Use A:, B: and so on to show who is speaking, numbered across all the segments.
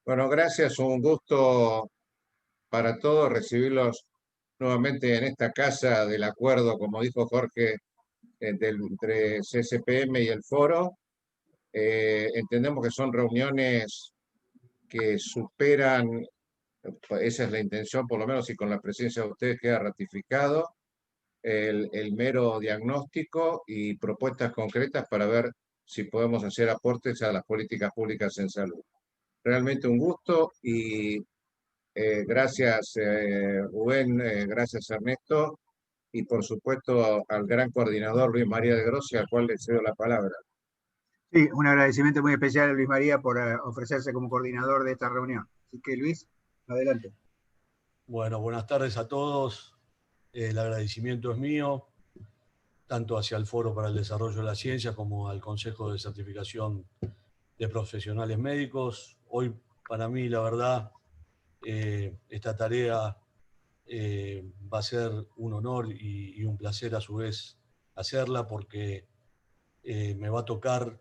A: Bueno, gracias, un gusto para todos recibirlos nuevamente en esta casa del acuerdo, como dijo Jorge, entre CSPM y el foro. Entendemos que son reuniones que superan, esa es la intención, por lo menos, y con la presencia de ustedes queda ratificado, el mero diagnóstico y propuestas concretas para ver si podemos hacer aportes a las políticas públicas en salud. Realmente un gusto y gracias, Rubén, gracias, Ernesto, y por supuesto al gran coordinador Luis María de Grossi, al cual le cedo la palabra.
B: Sí, un agradecimiento muy especial a Luis María por ofrecerse como coordinador de esta reunión. Así que, Luis, adelante.
C: Bueno, buenas tardes a todos. El agradecimiento es mío, tanto hacia el Foro para el Desarrollo de la Ciencia como al Consejo de Certificación de Profesionales Médicos. Hoy, para mí, la verdad, esta tarea va a ser un honor y un placer a su vez hacerla, porque me va a tocar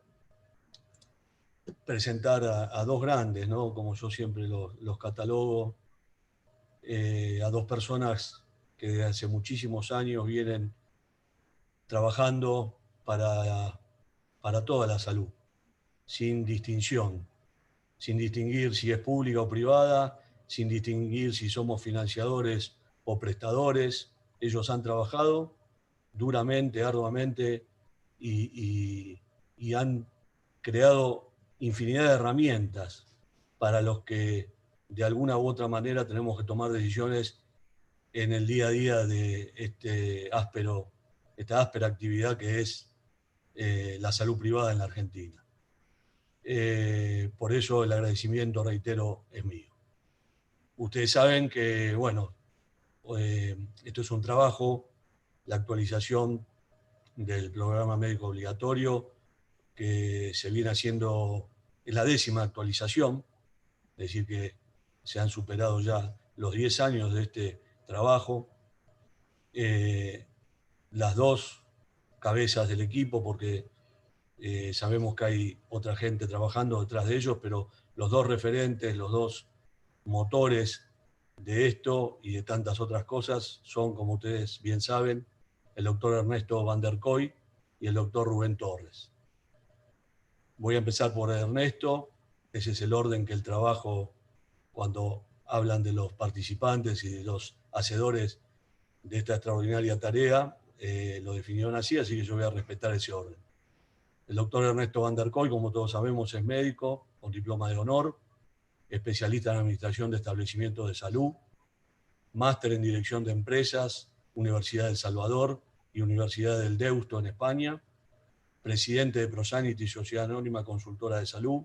C: presentar a dos grandes, ¿no? Como yo siempre los catalogo, a dos personas que desde hace muchísimos años vienen trabajando para toda la salud, sin distinción, sin distinguir si es pública o privada, sin distinguir si somos financiadores o prestadores. Ellos han trabajado duramente, arduamente y han creado infinidad de herramientas para los que de alguna u otra manera tenemos que tomar decisiones en el día a día de esta áspera actividad que es la salud privada en la Argentina. Por eso el agradecimiento, reitero, es mío. Ustedes saben que, bueno, esto es un trabajo, la actualización del programa médico obligatorio, que se viene haciendo, es la 10ª actualización, es decir, que se han superado ya los 10 años de este trabajo. Las dos cabezas del equipo, porque sabemos que hay otra gente trabajando detrás de ellos, pero los dos referentes, los dos motores de esto y de tantas otras cosas son, como ustedes bien saben, el doctor Ernesto Van der Kooi y el doctor Rubén Torres. Voy a empezar por Ernesto. Ese es el orden que el trabajo, cuando hablan de los participantes y de los hacedores de esta extraordinaria tarea, lo definieron así que yo voy a respetar ese orden. El doctor Ernesto Van der Kooi, como todos sabemos, es médico con diploma de honor, especialista en administración de establecimientos de salud, máster en dirección de empresas, Universidad de El Salvador y Universidad del Deusto en España, presidente de Prosanity, Sociedad Anónima Consultora de Salud,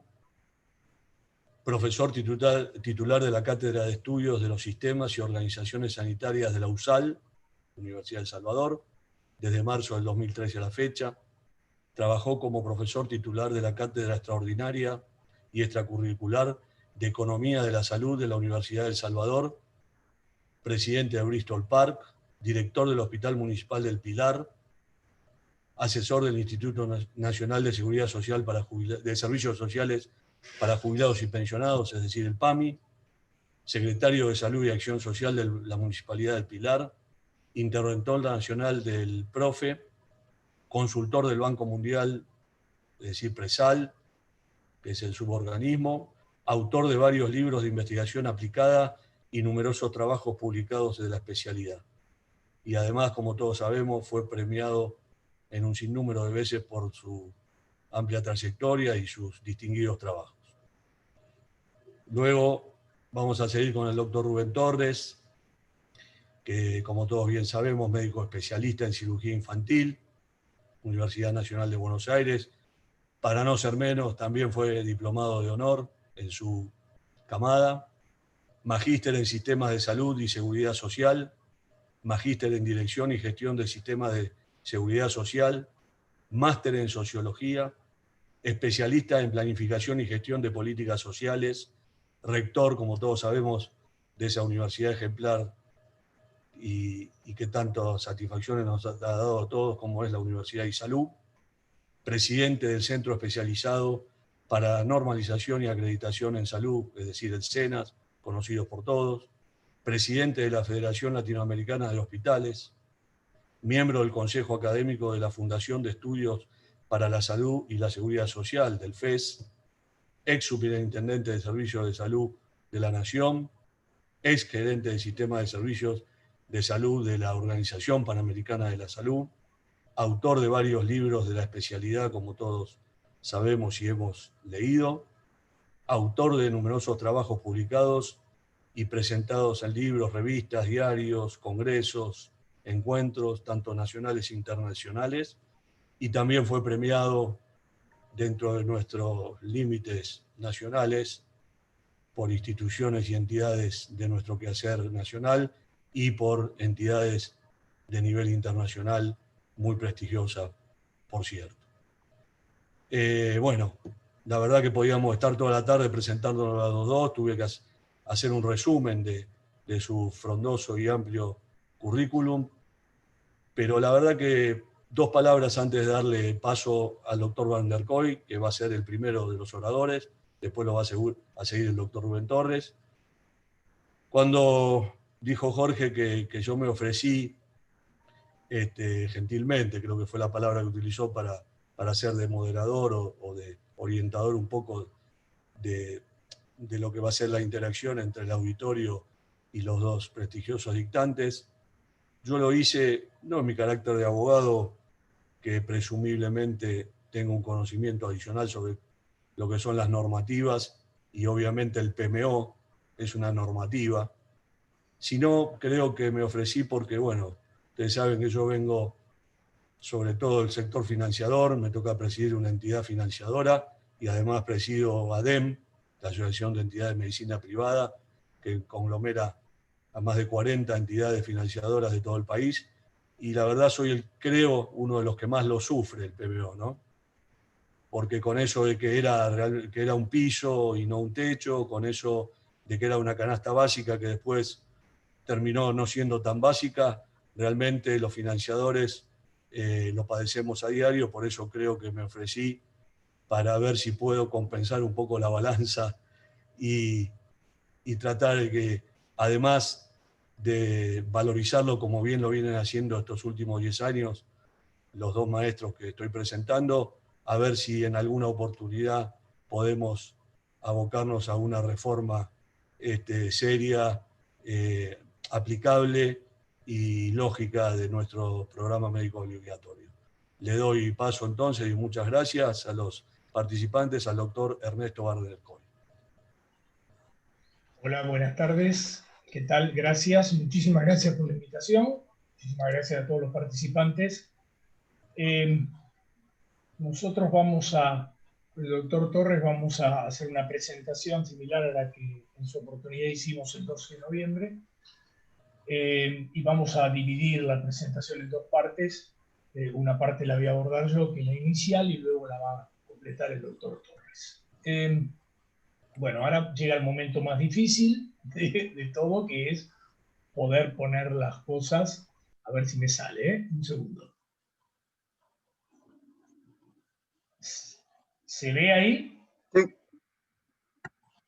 C: profesor titular de la Cátedra de Estudios de los Sistemas y Organizaciones Sanitarias de la USAL, Universidad de El Salvador, desde marzo del 2013 a la fecha. Trabajó como profesor titular de la Cátedra Extraordinaria y Extracurricular de Economía de la Salud de la Universidad de El Salvador, presidente de Bristol Park, director del Hospital Municipal del Pilar, asesor del Instituto Nacional de Seguridad Social de Servicios Sociales para Jubilados y Pensionados, es decir, el PAMI, secretario de Salud y Acción Social de la Municipalidad del Pilar, interventor nacional del PROFE, consultor del Banco Mundial, es decir, PRESAL, que es el suborganismo, autor de varios libros de investigación aplicada y numerosos trabajos publicados de la especialidad. Y además, como todos sabemos, fue premiado en un sinnúmero de veces por su amplia trayectoria y sus distinguidos trabajos. Luego vamos a seguir con el doctor Rubén Torres, que como todos bien sabemos, médico especialista en cirugía infantil, Universidad Nacional de Buenos Aires. Para no ser menos, también fue diplomado de honor en su camada, magíster en sistemas de salud y seguridad social, magíster en dirección y gestión de sistemas de seguridad social, máster en sociología, especialista en planificación y gestión de políticas sociales, rector, como todos sabemos, de esa universidad ejemplar y que tantas satisfacciones nos ha dado a todos, como es la Universidad de Salud, presidente del Centro Especializado para la normalización y acreditación en salud, es decir, el SENAS, conocido por todos, presidente de la Federación Latinoamericana de Hospitales, miembro del Consejo Académico de la Fundación de Estudios para la Salud y la Seguridad Social, del FES, ex superintendente de Servicios de Salud de la Nación, ex gerente del Sistema de Servicios de Salud de la Organización Panamericana de la Salud, autor de varios libros de la especialidad, como todos sabemos y hemos leído, autor de numerosos trabajos publicados y presentados en libros, revistas, diarios, congresos, encuentros, tanto nacionales e internacionales, y también fue premiado dentro de nuestros límites nacionales por instituciones y entidades de nuestro quehacer nacional y por entidades de nivel internacional muy prestigiosa, por cierto. Bueno, la verdad que podíamos estar toda la tarde presentándonos a los dos, tuve que hacer un resumen de su frondoso y amplio currículum, pero la verdad que dos palabras antes de darle paso al doctor Van der Kooi, que va a ser el primero de los oradores, después lo va a seguir el doctor Rubén Torres. Cuando dijo Jorge que yo me ofrecí gentilmente, creo que fue la palabra que utilizó para ser de moderador o de orientador un poco de lo que va a ser la interacción entre el auditorio y los dos prestigiosos dictantes. Yo lo hice no en mi carácter de abogado, que presumiblemente tengo un conocimiento adicional sobre lo que son las normativas, y obviamente el PMO es una normativa, sino creo que me ofrecí porque, bueno, ustedes saben que yo vengo sobre todo del sector financiador, me toca presidir una entidad financiadora y además presido ADEM, la Asociación de Entidades de Medicina Privada, que conglomera a más de 40 entidades financiadoras de todo el país, y la verdad soy, creo, uno de los que más lo sufre el PBO, ¿no? Porque con eso de que era un piso y no un techo, con eso de que era una canasta básica que después terminó no siendo tan básica, realmente los financiadores lo padecemos a diario, por eso creo que me ofrecí para ver si puedo compensar un poco la balanza y tratar de que, además de valorizarlo como bien lo vienen haciendo estos últimos 10 años, los dos maestros que estoy presentando, a ver si en alguna oportunidad podemos abocarnos a una reforma seria, aplicable y lógica de nuestro programa médico obligatorio. Le doy paso entonces y muchas gracias a los participantes, al doctor Ernesto Van der Kooi.
D: Hola, buenas tardes. ¿Qué tal? Gracias, muchísimas gracias por la invitación. Muchísimas gracias a todos los participantes. Nosotros el doctor Torres, vamos a hacer una presentación similar a la que en su oportunidad hicimos el 12 de noviembre. Y vamos a dividir la presentación en dos partes. Una parte la voy a abordar yo, que es la inicial, y luego la va a completar el doctor Torres. Bueno, ahora llega el momento más difícil de todo, que es poder poner las cosas. A ver si me sale, ¿eh? Un segundo. ¿Se ve ahí?
B: Sí.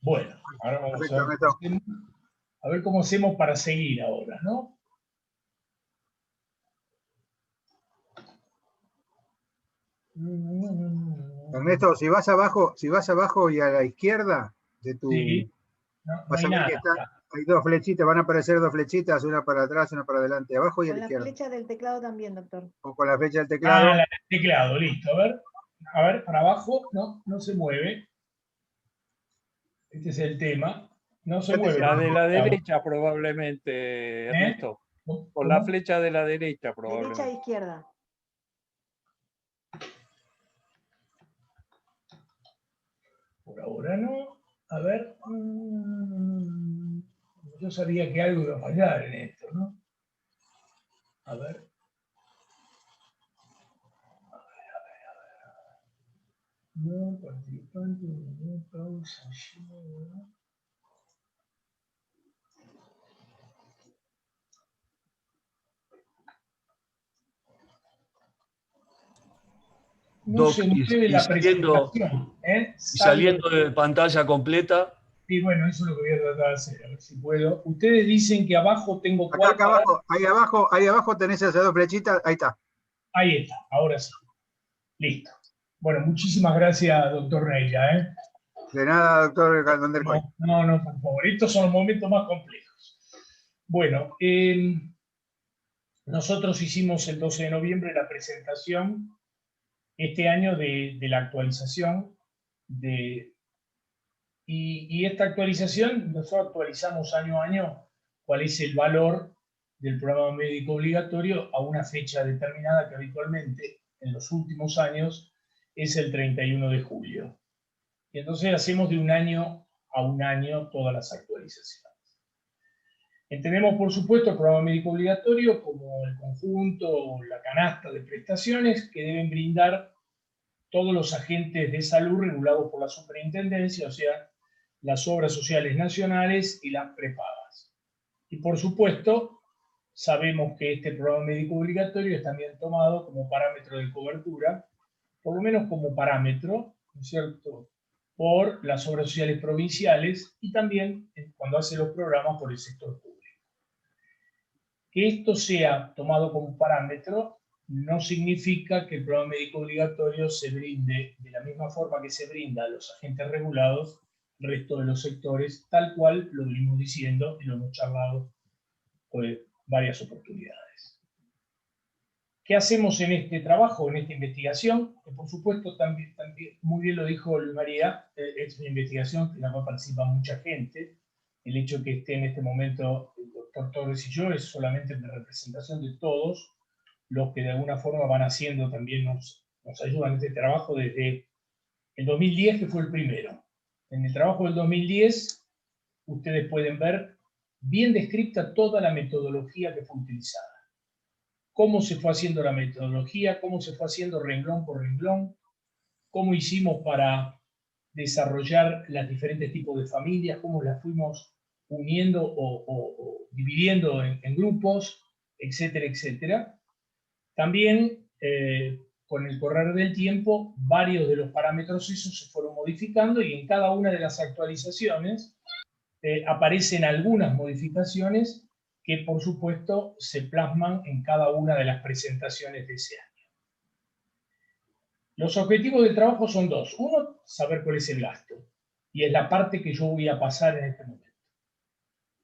D: Bueno, ahora vamos a ver cómo hacemos para seguir ahora, ¿no?
B: Ernesto, si vas abajo y a la izquierda de tu...
D: Sí, no
B: vas
D: hay
B: a ver
D: nada.
B: que hay dos flechitas, van a aparecer dos flechitas, una para atrás, una para adelante, abajo y a la izquierda.
E: Con la flecha del teclado también, doctor.
B: O con la flecha del teclado.
D: Ah, el teclado, listo. A ver, para abajo, no se mueve. Este es el tema. No se mueve.
F: La de la derecha probablemente, Ernesto. Con la flecha de la derecha probablemente.
E: Derecha e izquierda.
D: Por ahora no. A ver. Yo sabía que algo iba a fallar en esto, ¿no? A ver. No, participante, no, pausa, no. No
C: Doc,
D: se mueve la
C: saliendo,
D: presentación.
C: y saliendo de pantalla completa.
D: Y bueno, eso es lo que voy a tratar de hacer, a ver si puedo. Ustedes dicen que abajo tengo
B: Acá,
D: cuál
B: acá abajo, ahí abajo tenés esas dos flechitas, ahí está.
D: Ahí está, ahora sí. Listo. Bueno, muchísimas gracias, doctor Neira.
B: De nada, doctor Caldandercoy.
D: No, por favor. Estos son los momentos más complejos. Bueno, nosotros hicimos el 12 de noviembre la presentación este año de la actualización y esta actualización, nosotros actualizamos año a año cuál es el valor del programa médico obligatorio a una fecha determinada que habitualmente en los últimos años es el 31 de julio. Y entonces hacemos de un año a un año todas las actualizaciones. Entendemos, por supuesto, el programa médico obligatorio como el conjunto o la canasta de prestaciones que deben brindar todos los agentes de salud regulados por la superintendencia, o sea, las obras sociales nacionales y las prepagas. Y por supuesto, sabemos que este programa médico obligatorio es también tomado como parámetro de cobertura, por lo menos como parámetro, ¿no es cierto?, por las obras sociales provinciales y también cuando hace los programas por el sector público. Que esto sea tomado como parámetro no significa que el programa médico obligatorio se brinde de la misma forma que se brinda a los agentes regulados al resto de los sectores, tal cual lo venimos diciendo y lo hemos charlado en varias oportunidades. ¿Qué hacemos en este trabajo, en esta investigación? Que por supuesto también muy bien lo dijo María, es una investigación en la cual participa mucha gente. El hecho que esté en este momento el doctor Torres y yo es solamente una representación de todos los que de alguna forma van haciendo también, nos ayudan en este trabajo desde el 2010, que fue el primero. En el trabajo del 2010, ustedes pueden ver bien descrita toda la metodología que fue utilizada. Cómo se fue haciendo la metodología, cómo se fue haciendo renglón por renglón, cómo hicimos para desarrollar los diferentes tipos de familias, cómo las fuimos uniendo o dividiendo en grupos, etcétera, etcétera. También, con el correr del tiempo, varios de los parámetros esos se fueron modificando y en cada una de las actualizaciones aparecen algunas modificaciones que, por supuesto, se plasman en cada una de las presentaciones de ese año. Los objetivos del trabajo son dos. Uno, saber cuál es el gasto. Y es la parte que yo voy a pasar en este momento.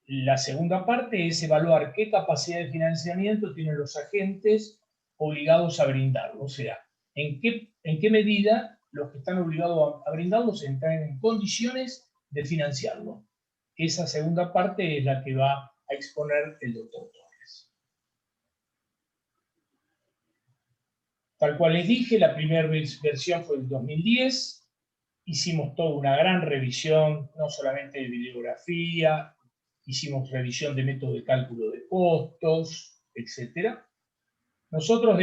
D: La segunda parte es evaluar qué capacidad de financiamiento tienen los agentes obligados a brindarlo. O sea, en qué medida los que están obligados a brindarlo se están en condiciones de financiarlo. Esa segunda parte es la que va a exponer el doctor Torres. Tal cual les dije, la primera versión fue en 2010. Hicimos toda una gran revisión, no solamente de bibliografía, hicimos revisión de método de cálculo de costos, etc. Nosotros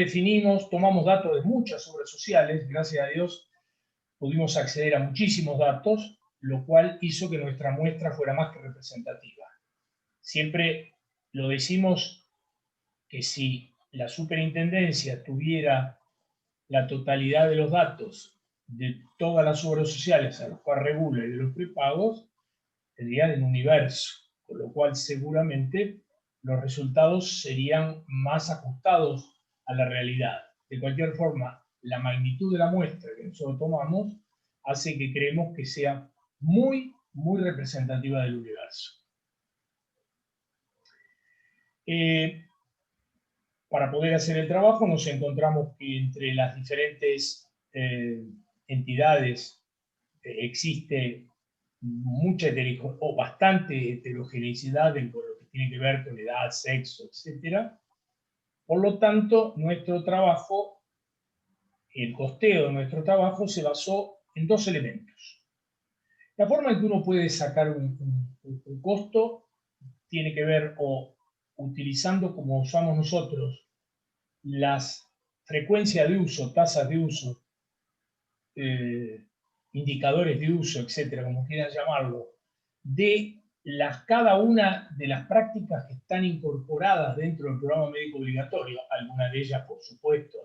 D: tomamos datos de muchas obras sociales, gracias a Dios pudimos acceder a muchísimos datos, lo cual hizo que nuestra muestra fuera más que representativa. Siempre lo decimos que si la superintendencia tuviera la totalidad de los datos de todas las obras sociales a las cuales regula y de los prepagos, tendrían el universo, con lo cual seguramente los resultados serían más ajustados a la realidad. De cualquier forma, la magnitud de la muestra que nosotros tomamos hace que creemos que sea muy, muy representativa del universo. Para poder hacer el trabajo nos encontramos que entre las diferentes entidades existe mucha o bastante heterogeneidad en lo que tiene que ver con edad, sexo, etc. Por lo tanto, nuestro trabajo, el costeo de nuestro trabajo se basó en dos elementos. La forma en que uno puede sacar un costo tiene que ver o utilizando, como usamos nosotros, las frecuencias de uso, tasas de uso, indicadores de uso, etcétera, como quieran llamarlo, de cada una de las prácticas que están incorporadas dentro del programa médico obligatorio, algunas de ellas, por supuesto,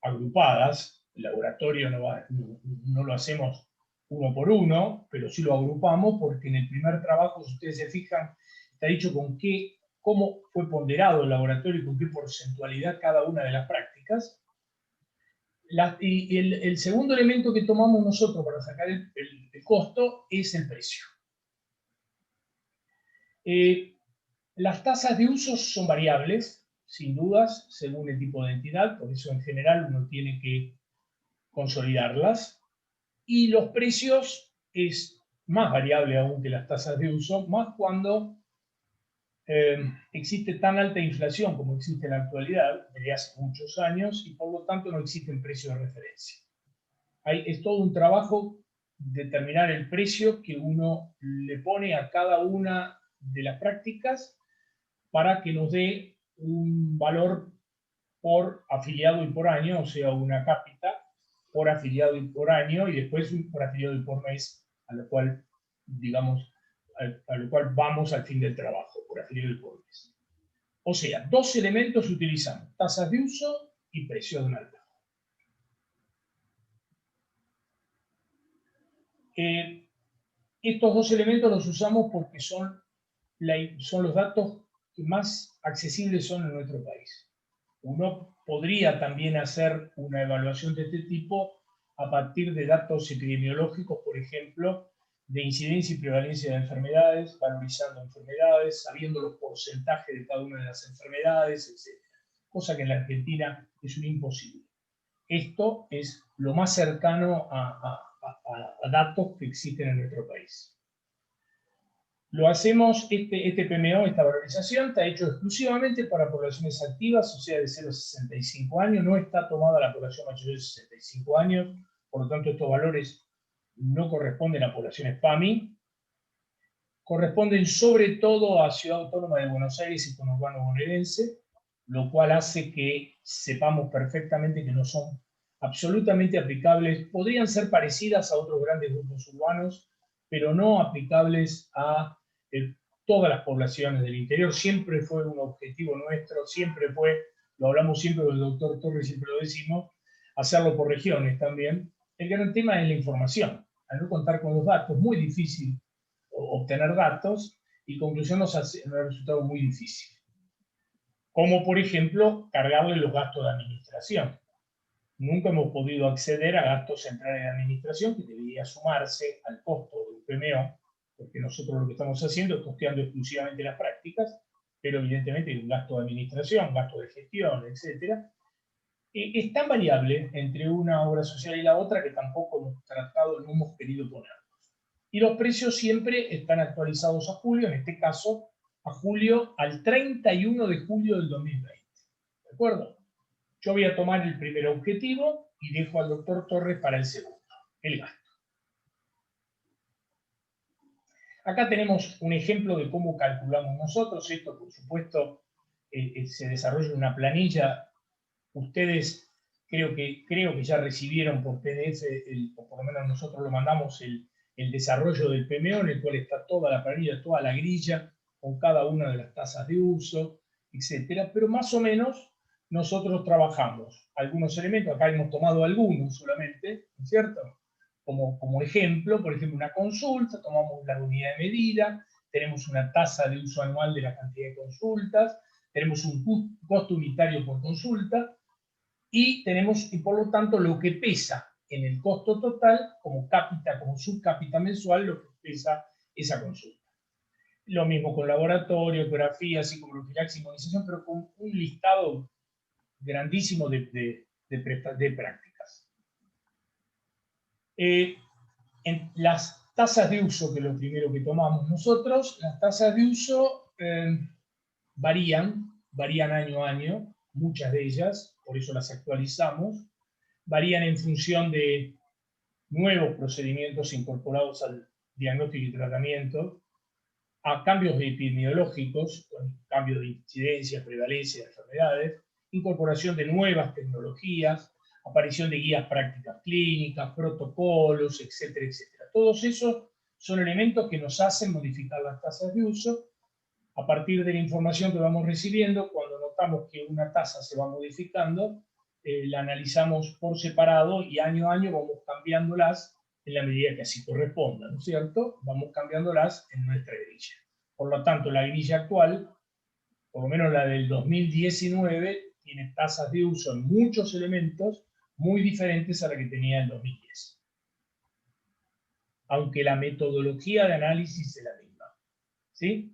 D: agrupadas. El laboratorio no lo hacemos uno por uno, pero sí lo agrupamos porque en el primer trabajo, si ustedes se fijan, está dicho cómo fue ponderado el laboratorio y con qué porcentualidad cada una de las prácticas. Y el segundo elemento que tomamos nosotros para sacar el costo es el precio. Las tasas de uso son variables, sin dudas, según el tipo de entidad, por eso en general uno tiene que consolidarlas. Y los precios es más variable aún que las tasas de uso, más cuando existe tan alta inflación como existe en la actualidad, desde hace muchos años, y por lo tanto no existen precios de referencia. Es todo un trabajo determinar el precio que uno le pone a cada una de las prácticas para que nos dé un valor por afiliado y por año, o sea, una cápita por afiliado y por año, y después por afiliado y por mes, a lo cual, digamos, a lo cual vamos al fin del trabajo, por afiliado y por mes. O sea, dos elementos utilizamos, tasas de uso y precio de un alta. Estos dos elementos los usamos porque son los datos que más accesibles son en nuestro país. Uno podría también hacer una evaluación de este tipo a partir de datos epidemiológicos, por ejemplo, de incidencia y prevalencia de enfermedades, valorizando enfermedades, sabiendo los porcentajes de cada una de las enfermedades, etc. Cosa que en la Argentina es un imposible. Esto es lo más cercano a datos que existen en nuestro país. Lo hacemos, este PMO, esta valorización, está hecho exclusivamente para poblaciones activas, o sea, de 0 a 65 años, no está tomada la población mayor de 65 años, por lo tanto estos valores no corresponden a poblaciones PAMI, corresponden sobre todo a Ciudad Autónoma de Buenos Aires y conurbano bonaerense, lo cual hace que sepamos perfectamente que no son absolutamente aplicables, podrían ser parecidas a otros grandes grupos urbanos, pero no aplicables a todas las poblaciones del interior. Siempre fue un objetivo nuestro, siempre fue, lo hablamos siempre con el doctor Torres, siempre lo decimos, hacerlo por regiones también. El gran tema es la información. Al no contar con los datos, muy difícil obtener datos, y conclusión nos ha resultado muy difícil. Como por ejemplo, cargarle los gastos de administración. Nunca hemos podido acceder a gastos centrales de administración que debería sumarse al costo de un PMO, porque nosotros lo que estamos haciendo es costeando exclusivamente las prácticas, pero evidentemente hay un gasto de administración, gasto de gestión, etc. Es tan variable entre una obra social y la otra que tampoco hemos tratado, no hemos querido ponerlos. Y los precios siempre están actualizados a julio, en este caso a julio, al 31 de julio del 2020. ¿De acuerdo? Yo voy a tomar el primer objetivo y dejo al doctor Torres para el segundo, el gasto. Acá tenemos un ejemplo de cómo calculamos nosotros. Esto, por supuesto, se desarrolla en una planilla. Ustedes creo que ya recibieron por PDF, o por lo menos nosotros lo mandamos, el desarrollo del PMO, en el cual está toda la planilla, toda la grilla, con cada una de las tasas de uso, etc. Pero más o menos nosotros trabajamos algunos elementos, acá hemos tomado algunos solamente, ¿no es cierto? Como ejemplo, por ejemplo, una consulta, tomamos la unidad de medida, tenemos una tasa de uso anual de la cantidad de consultas, tenemos un costo unitario por consulta, y por lo tanto, lo que pesa en el costo total, como cápita, como subcápita mensual, lo que pesa esa consulta. Lo mismo con laboratorio, ecografía, psicoprofilaxis, inmunización, pero con un listado grandísimo de prácticas. En las tasas de uso, que es lo primero que tomamos nosotros, las tasas de uso varían año a año, muchas de ellas, por eso las actualizamos, varían en función de nuevos procedimientos incorporados al diagnóstico y tratamiento, a cambios epidemiológicos, cambios de incidencia, prevalencia de enfermedades, incorporación de nuevas tecnologías, aparición de guías prácticas clínicas, protocolos, etcétera, etcétera. Todos esos son elementos que nos hacen modificar las tasas de uso a partir de la información que vamos recibiendo. Cuando notamos que una tasa se va modificando, la analizamos por separado y año a año vamos cambiándolas en la medida que así corresponda, ¿no es cierto? Vamos cambiándolas en nuestra grilla. Por lo tanto, la grilla actual, por lo menos la del 2019, tiene tasas de uso en muchos elementos muy diferentes a la que tenía en 2010. Aunque la metodología de análisis es la misma. ¿Sí?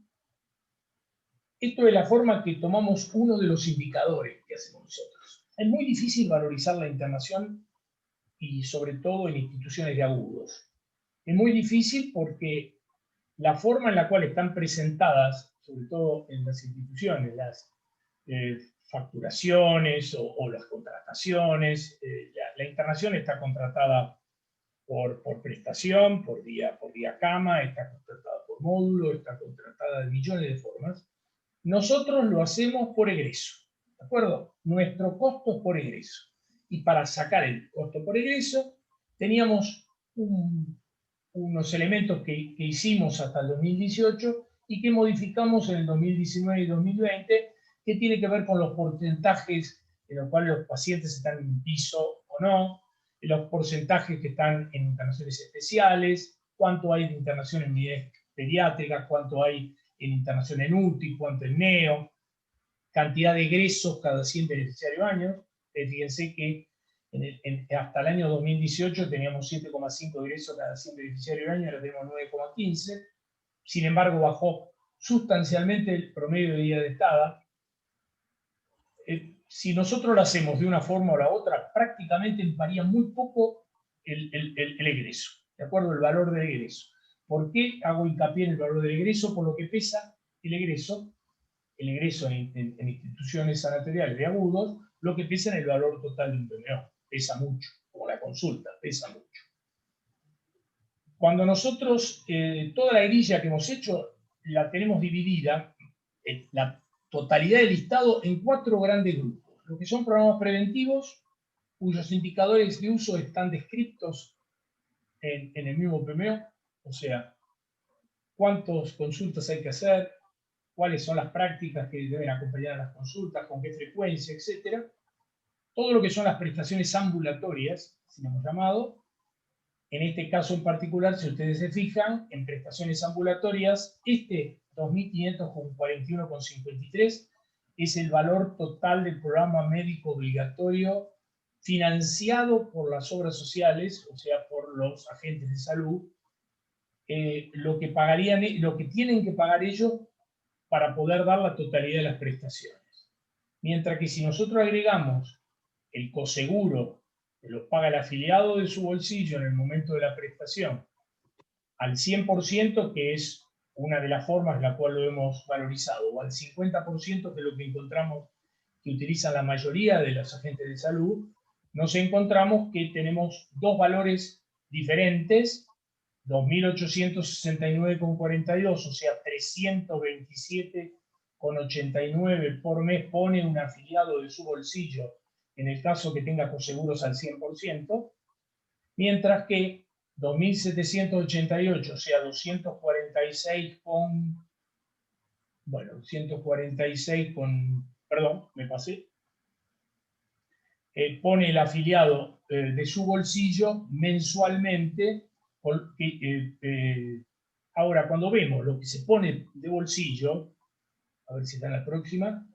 D: Esto es la forma que tomamos uno de los indicadores que hacemos nosotros. Es muy difícil valorizar la internación y sobre todo en instituciones de agudos. Es muy difícil porque la forma en la cual están presentadas, sobre todo en las instituciones, las facturaciones o las contrataciones, la internación está contratada por prestación, por día cama, está contratada por módulo, está contratada de millones de formas. Nosotros lo hacemos por egreso, ¿de acuerdo? Nuestro costo es por egreso. Y para sacar el costo por egreso, teníamos unos elementos que hicimos hasta el 2018 y que modificamos en el 2019 y 2020, que tiene que ver con los porcentajes en los cuales los pacientes están en piso o no, los porcentajes que están en internaciones especiales, cuánto hay de internación en unidades pediátricas, cuánto hay en internación en UTI, cuánto en NEO, cantidad de egresos cada 100 beneficiarios años. Fíjense que hasta el año 2018 teníamos 7,5 egresos cada 100 beneficiarios años, ahora tenemos 9,15. Sin embargo, bajó sustancialmente el promedio de día de estada. Si nosotros lo hacemos de una forma o la otra, prácticamente varía muy poco el egreso, ¿de acuerdo? El valor del egreso. ¿Por qué hago hincapié en el valor del egreso? Por lo que pesa el egreso en instituciones sanatoriales de agudos, lo que pesa en el valor total de un PMO. Pesa mucho, como la consulta, pesa mucho. Cuando nosotros, toda la grilla que hemos hecho, la tenemos dividida, la totalidad del listado, en 4 grandes grupos. Lo que son programas preventivos, cuyos indicadores de uso están descritos en el mismo PMO, o sea, cuántas consultas hay que hacer, cuáles son las prácticas que deben acompañar a las consultas, con qué frecuencia, etc. Todo lo que son las prestaciones ambulatorias, si lo hemos llamado. En este caso en particular, si ustedes se fijan, en prestaciones ambulatorias, 2.541,53 es el valor total del programa médico obligatorio financiado por las obras sociales, o sea, por los agentes de salud, lo que tienen que pagar ellos para poder dar la totalidad de las prestaciones. Mientras que si nosotros agregamos el coseguro que lo paga el afiliado de su bolsillo en el momento de la prestación al 100%, que es una de las formas en la cual lo hemos valorizado, o al 50%, que es lo que encontramos que utilizan la mayoría de los agentes de salud, nos encontramos que tenemos 2 valores diferentes, 2.869,42, o sea, 327,89 por mes pone un afiliado de su bolsillo en el caso que tenga coseguros al 100%, mientras que 2.788, o sea, 246 con... Bueno, 246 con... Perdón, me pasé. Pone el afiliado de su bolsillo mensualmente. Ahora, cuando vemos lo que se pone de bolsillo, a ver si está en la próxima,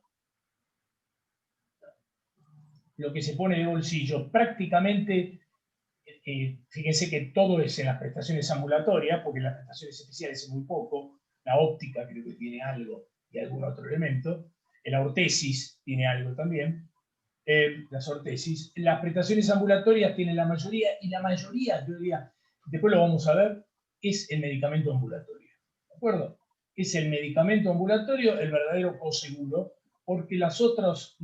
D: lo que se pone de bolsillo prácticamente, fíjense que todo es en las prestaciones ambulatorias, porque en las prestaciones especiales es muy poco, la óptica creo que tiene algo y algún otro elemento, la ortesis tiene algo también, las ortesis, las prestaciones ambulatorias tienen la mayoría, y la mayoría, yo diría, después lo vamos a ver, es el medicamento ambulatorio, ¿de acuerdo? Es el medicamento ambulatorio el verdadero coseguro, porque los otros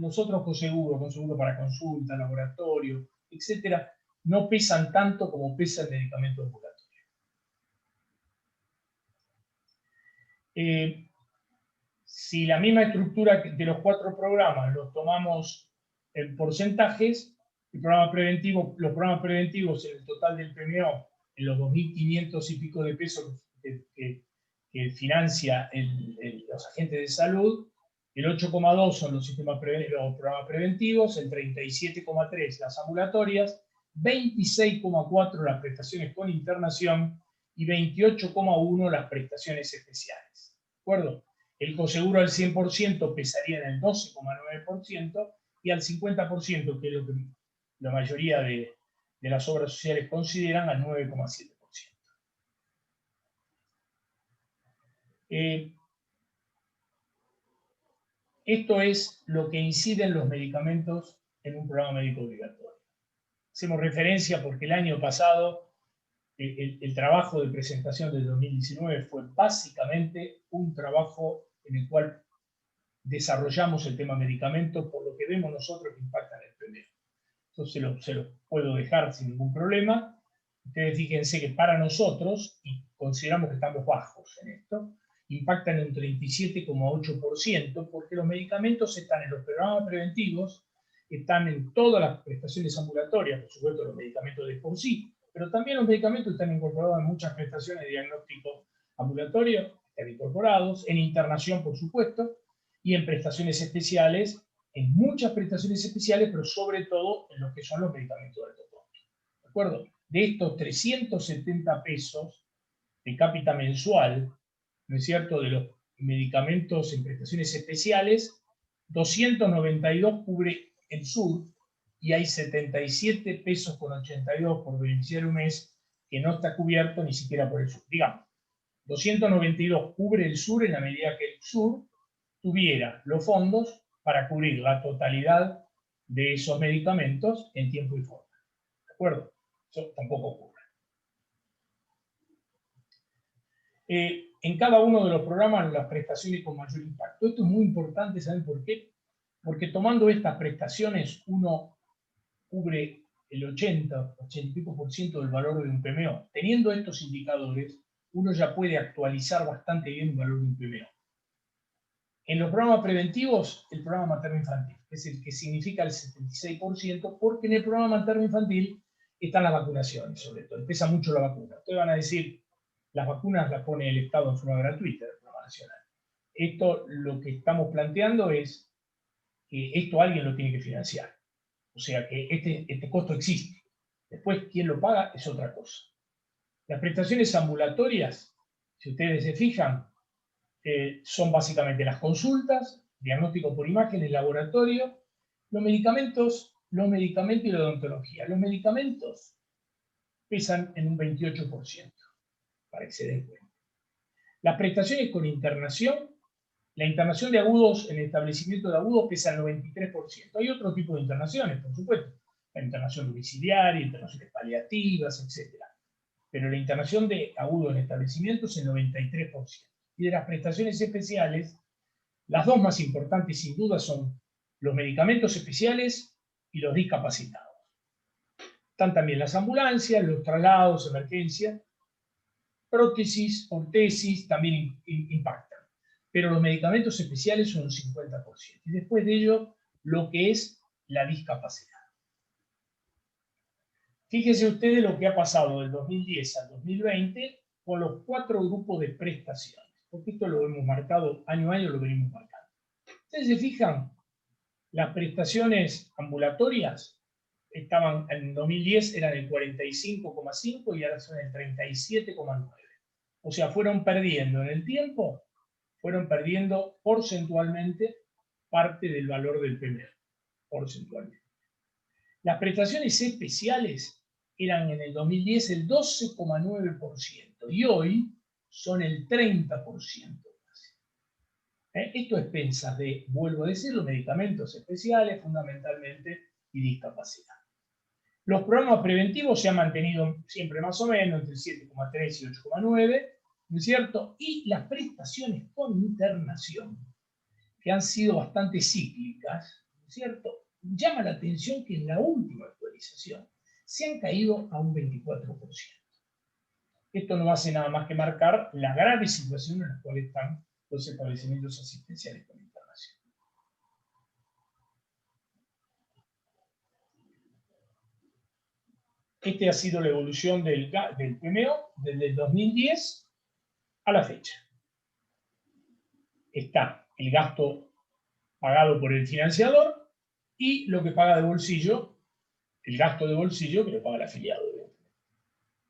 D: coseguros, conseguro para consulta, laboratorio, etcétera, no pesan tanto como pesa el medicamento ambulatorio. Si la misma estructura de los 4 programas los tomamos en porcentajes, los programas preventivos en el total del PMO, en los 2.500 y pico de pesos que financia los agentes de salud, el 8,2 son los programas preventivos, el 37,3 las ambulatorias, 26,4 las prestaciones con internación y 28,1 las prestaciones especiales. ¿De acuerdo? El coseguro al 100% pesaría en el 12,9% y al 50%, que es lo que la mayoría de las obras sociales consideran, al 9,7%. Esto es lo que inciden los medicamentos en un programa médico obligatorio. Hacemos referencia porque el año pasado el trabajo de presentación del 2019 fue básicamente un trabajo en el cual desarrollamos el tema medicamentos por lo que vemos nosotros que impacta en el PMEO. Entonces se lo puedo dejar sin ningún problema. Ustedes fíjense que para nosotros, y consideramos que estamos bajos en esto, impactan en un 37,8% porque los medicamentos están en los programas preventivos, están en todas las prestaciones ambulatorias, por supuesto los medicamentos de por sí, pero también los medicamentos están incorporados en muchas prestaciones de diagnóstico ambulatorio, están incorporados, en internación por supuesto, y en prestaciones especiales, en muchas prestaciones especiales, pero sobre todo en lo que son los medicamentos de alto costo. ¿De acuerdo? De estos 370 pesos de cápita mensual, ¿no es cierto?, de los medicamentos en prestaciones especiales, 292 cubre el sur y hay 77 pesos con 82 por beneficiario un mes que no está cubierto ni siquiera por el sur. Digamos, 292 cubre el sur en la medida que el sur tuviera los fondos para cubrir la totalidad de esos medicamentos en tiempo y forma. ¿De acuerdo? Eso tampoco ocurre. En cada uno de los programas las prestaciones con mayor impacto. Esto es muy importante, ¿saben por qué? Porque tomando estas prestaciones uno cubre el 80 y pico por ciento del valor de un PMO. Teniendo estos indicadores, uno ya puede actualizar bastante bien el valor de un PMO. En los programas preventivos, el programa materno-infantil, es el que significa el 76%, porque en el programa materno-infantil están las vacunaciones, sobre todo. Pesa mucho la vacuna. Ustedes van a decir, las vacunas las pone el Estado en forma gratuita del programa nacional. Esto, lo que estamos planteando es que esto alguien lo tiene que financiar. O sea que este costo existe. Después, quién lo paga es otra cosa. Las prestaciones ambulatorias, si ustedes se fijan, son básicamente las consultas, diagnóstico por imagen, el laboratorio, los medicamentos y la odontología. Los medicamentos pesan en un 28%, para que se den cuenta. Las prestaciones con internación, la internación de agudos en el establecimiento de agudos pesa el 93%. Hay otro tipo de internaciones, por supuesto. La internación domiciliaria, internaciones paliativas, etc. Pero la internación de agudos en establecimientos es el 93%. Y de las prestaciones especiales, las dos más importantes sin duda son los medicamentos especiales y los discapacitados. Están también las ambulancias, los traslados, emergencia, prótesis, ortesis, también impactan. Pero los medicamentos especiales son un 50%. Y después de ello, lo que es la discapacidad. Fíjense ustedes lo que ha pasado del 2010 al 2020 con los 4 grupos de prestaciones. Porque esto lo hemos marcado, año a año lo venimos marcando. Ustedes se fijan, las prestaciones ambulatorias estaban en 2010 eran el 45,5 y ahora son el 37,9. O sea, fueron perdiendo en el tiempo, fueron perdiendo porcentualmente parte del valor del PME. Porcentualmente. Las prestaciones especiales eran en el 2010 el 12,9% y hoy son el 30%. Esto es expensas de, vuelvo a decir, los medicamentos especiales fundamentalmente y discapacidad. Los programas preventivos se han mantenido siempre más o menos entre 7,3 y 8,9, ¿no es cierto? Y las prestaciones con internación, que han sido bastante cíclicas, ¿no es cierto? Llama la atención que en la última actualización se han caído a un 24%. Esto no hace nada más que marcar la grave situación en la cual están los establecimientos asistenciales con internación. Esta ha sido la evolución del PMO desde el 2010 a la fecha. Está el gasto pagado por el financiador, y lo que paga de bolsillo, el gasto de bolsillo que le paga el afiliado.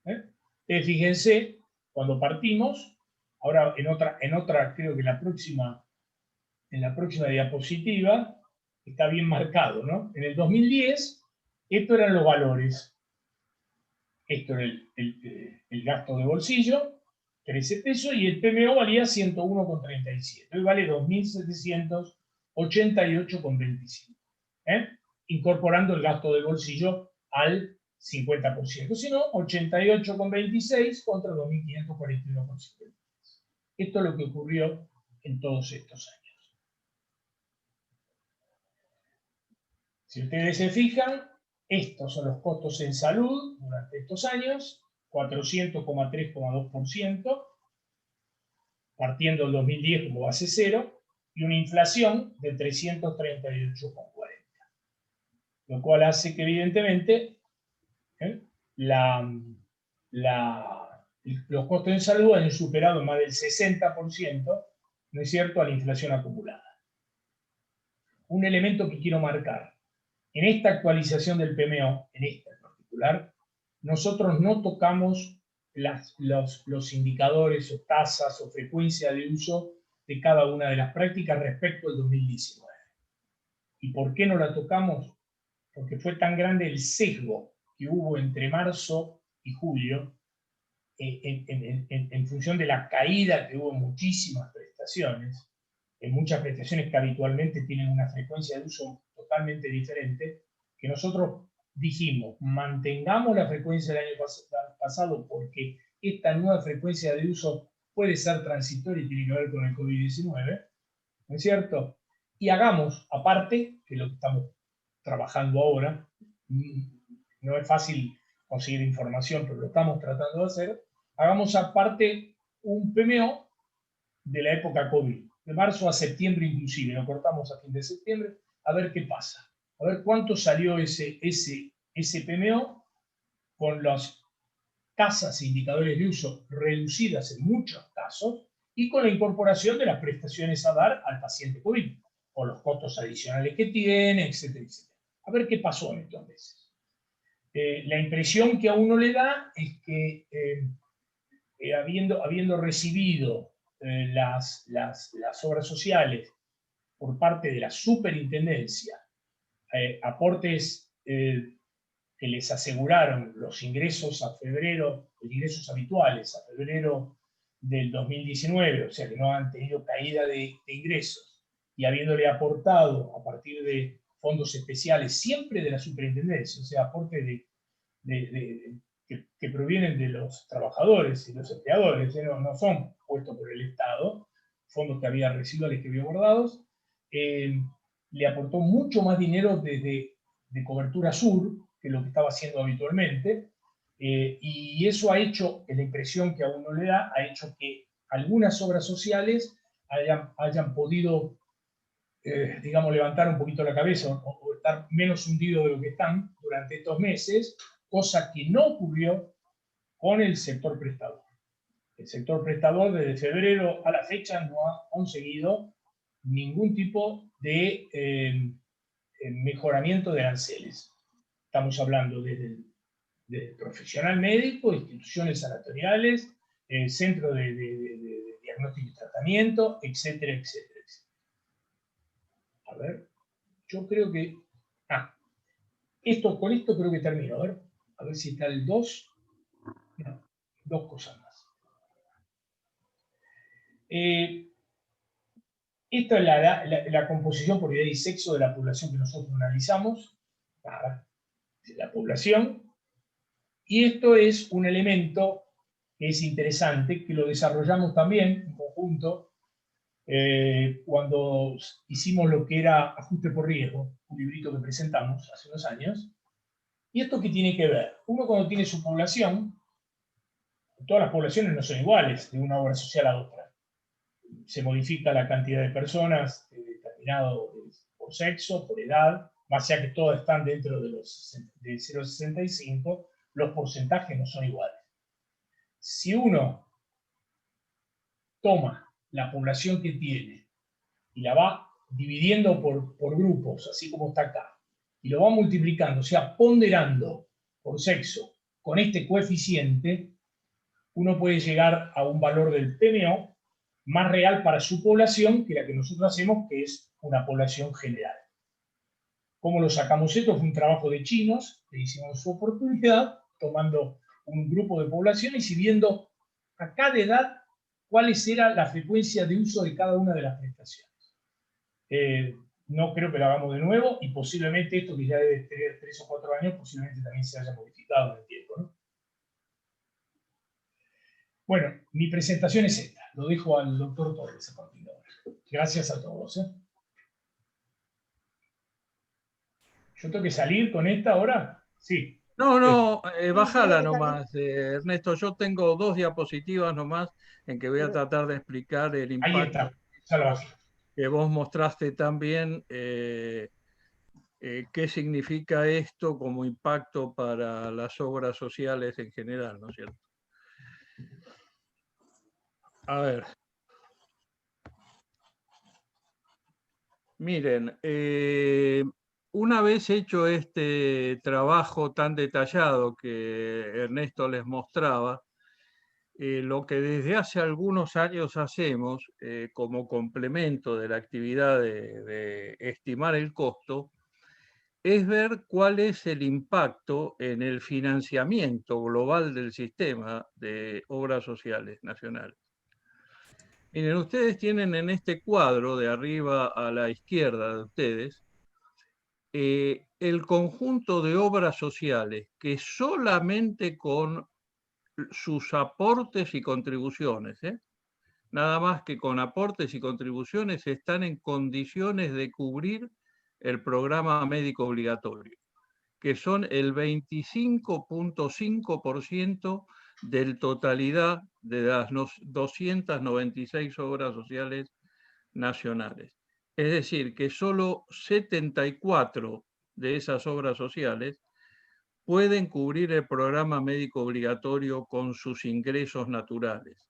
D: Entonces, fíjense, cuando partimos, ahora en otra, creo que en la próxima diapositiva, está bien marcado, ¿no? En el 2010, estos eran los valores. Esto era el gasto de bolsillo, 13 pesos, y el PMO valía 101,37. Hoy vale 2.788,25. Incorporando el gasto de bolsillo al 50%. Si no, 88,26 contra 2.541,50. Esto es lo que ocurrió en todos estos años. Si ustedes se fijan, estos son los costos en salud durante estos años, 400,3,2%, partiendo del 2010 como base cero, y una inflación de 338,40. Lo cual hace que, evidentemente, los costos en salud han superado más del 60%, ¿no es cierto?, a la inflación acumulada. Un elemento que quiero marcar. En esta actualización del PMO, en esta en particular, nosotros no tocamos los indicadores o tasas o frecuencia de uso de cada una de las prácticas respecto al 2019. ¿Y por qué no la tocamos? Porque fue tan grande el sesgo que hubo entre marzo y julio en función de la caída que hubo en muchísimas prestaciones, en muchas prestaciones que habitualmente tienen una frecuencia de uso totalmente diferente, que nosotros dijimos, mantengamos la frecuencia del año pasado porque esta nueva frecuencia de uso puede ser transitoria y tiene que ver con el COVID-19, ¿no es cierto? Y hagamos, aparte, que lo que estamos trabajando ahora, no es fácil conseguir información, pero lo estamos tratando de hacer, hagamos aparte un PMO de la época COVID, de marzo a septiembre inclusive, lo cortamos a fin de septiembre, a ver qué pasa, a ver cuánto salió ese PMO con las tasas e indicadores de uso reducidas en muchos casos y con la incorporación de las prestaciones a dar al paciente COVID, o los costos adicionales que tiene, etcétera, etcétera. A ver qué pasó en estos meses. La impresión que a uno le da es que habiendo recibido las obras sociales por parte de la superintendencia, aportes que les aseguraron los ingresos a febrero, los ingresos habituales a febrero del 2019, o sea que no han tenido caída de ingresos, y habiéndole aportado a partir de fondos especiales, siempre de la superintendencia, o sea, aportes que provienen de los trabajadores y los empleadores, no son puestos por el Estado, fondos que había residuales que había guardados, le aportó mucho más dinero de cobertura sur que lo que estaba haciendo habitualmente, y eso ha hecho, la impresión que a uno le da, ha hecho que algunas obras sociales hayan podido, digamos, levantar un poquito la cabeza o estar menos hundidos de lo que están durante estos meses, cosa que no ocurrió con el sector prestador. El sector prestador desde febrero a la fecha no ha conseguido ningún tipo de mejoramiento de aranceles. Estamos hablando desde el profesional médico, instituciones sanatoriales, centro de diagnóstico y tratamiento, etcétera, etcétera, etcétera. A ver, yo creo que... con esto creo que termino. A ver si está el 2. No, 2 cosas más. Esta es la composición por edad y sexo de la población que nosotros analizamos, la población, y esto es un elemento que es interesante, que lo desarrollamos también en conjunto cuando hicimos lo que era ajuste por riesgo, un librito que presentamos hace unos años. ¿Y esto qué tiene que ver? Uno cuando tiene su población, todas las poblaciones no son iguales de una obra social a otra. Se modifica la cantidad de personas determinado por sexo, por edad, más allá que todas están dentro de 0,65, los porcentajes no son iguales. Si uno toma la población que tiene y la va dividiendo por grupos, así como está acá, y lo va multiplicando, o sea, ponderando por sexo con este coeficiente, uno puede llegar a un valor del PMO más real para su población que la que nosotros hacemos, que es una población general. ¿Cómo lo sacamos esto? Fue un trabajo de chinos, que hicimos su oportunidad, tomando un grupo de poblaciones y viendo a cada edad cuál era la frecuencia de uso de cada una de las prestaciones. No creo que lo hagamos de nuevo y posiblemente esto, que ya debe tener 3 o 4 años, posiblemente también se haya modificado en el tiempo, ¿no? Bueno, mi presentación es esta. Lo dejo al doctor Torres a partir de ahora. Gracias a todos. ¿Yo tengo que salir con esta ahora? Sí.
F: No, bájala
E: Sí,
F: nomás, Ernesto. Yo tengo 2 diapositivas nomás en que voy a tratar de explicar el
D: Ahí
F: impacto
D: está. Ya lo bajé.
F: que vos mostraste también. ¿Qué significa esto como impacto para las obras sociales en general, ¿no es cierto? A ver. Miren, una vez hecho este trabajo tan detallado que Ernesto les mostraba, lo que desde hace algunos años hacemos como complemento de la actividad de estimar el costo, es ver cuál es el impacto en el financiamiento global del sistema de obras sociales nacionales. Miren, ustedes tienen en este cuadro de arriba a la izquierda de ustedes el conjunto de obras sociales que solamente con sus aportes y contribuciones, nada más que con aportes y contribuciones, están en condiciones de cubrir el programa médico obligatorio, que son el 25.5% de totalidad de las 296 obras sociales nacionales. Es decir, que solo 74 de esas obras sociales pueden cubrir el programa médico obligatorio con sus ingresos naturales.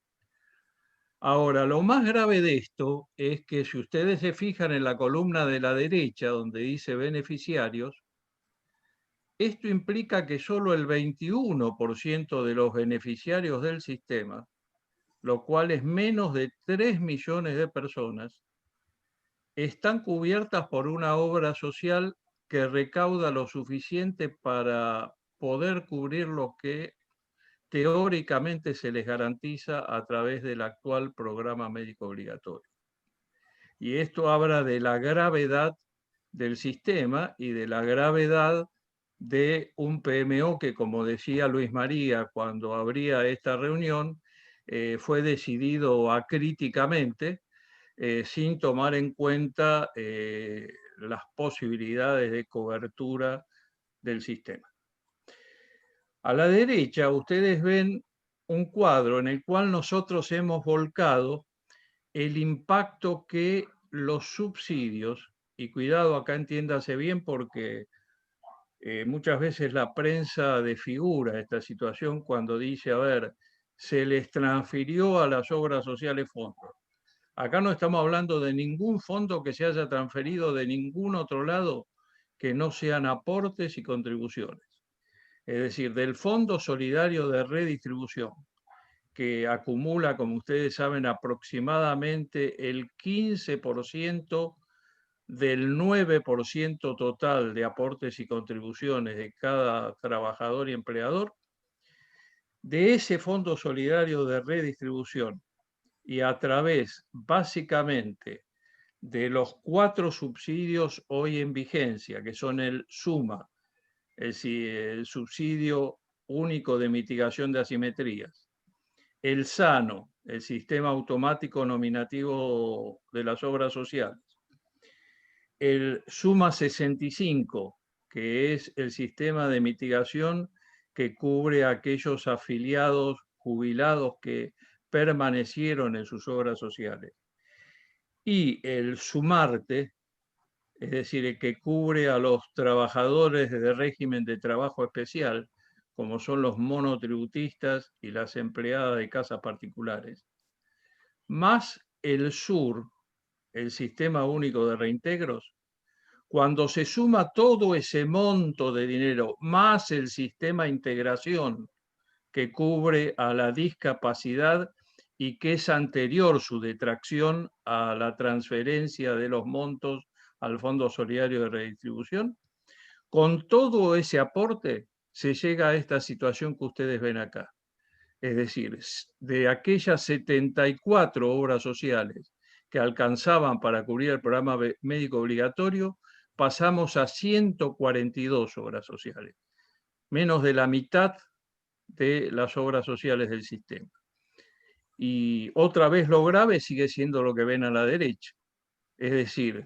F: Ahora, lo más grave de esto es que si ustedes se fijan en la columna de la derecha, donde dice beneficiarios, esto implica que solo el 21% de los beneficiarios del sistema, lo cual es menos de 3 millones de personas, están cubiertas por una obra social que recauda lo suficiente para poder cubrir lo que teóricamente se les garantiza a través del actual programa médico obligatorio. Y esto habla de la gravedad del sistema y de la gravedad de un PMO que, como decía Luis María cuando abría esta reunión, fue decidido acríticamente, sin tomar en cuenta las posibilidades de cobertura del sistema. A la derecha ustedes ven un cuadro en el cual nosotros hemos volcado el impacto que los subsidios, y cuidado acá entiéndase bien porque muchas veces la prensa desfigura esta situación cuando dice, a ver, se les transfirió a las obras sociales fondos. Acá no estamos hablando de ningún fondo que se haya transferido de ningún otro lado que no sean aportes y contribuciones. Es decir, del Fondo Solidario de Redistribución, que acumula, como ustedes saben, aproximadamente el 15% del 9% total de aportes y contribuciones de cada trabajador y empleador, de ese Fondo Solidario de Redistribución y a través, básicamente, de los 4 subsidios hoy en vigencia, que son el SUMA, es decir, el subsidio único de mitigación de asimetrías, el SANO, el sistema automático nominativo de las obras sociales, el SUMA 65, que es el sistema de mitigación que cubre a aquellos afiliados jubilados que permanecieron en sus obras sociales, y el SUMARTE, es decir, el que cubre a los trabajadores de régimen de trabajo especial, como son los monotributistas y las empleadas de casas particulares, más el SUR, el Sistema Único de Reintegros, cuando se suma todo ese monto de dinero más el sistema de integración que cubre a la discapacidad y que es anterior su detracción a la transferencia de los montos al Fondo Solidario de Redistribución, con todo ese aporte se llega a esta situación que ustedes ven acá. Es decir, de aquellas 74 obras sociales que alcanzaban para cubrir el programa médico obligatorio, pasamos a 142 obras sociales, menos de la mitad de las obras sociales del sistema. Y otra vez lo grave sigue siendo lo que ven a la derecha, es decir,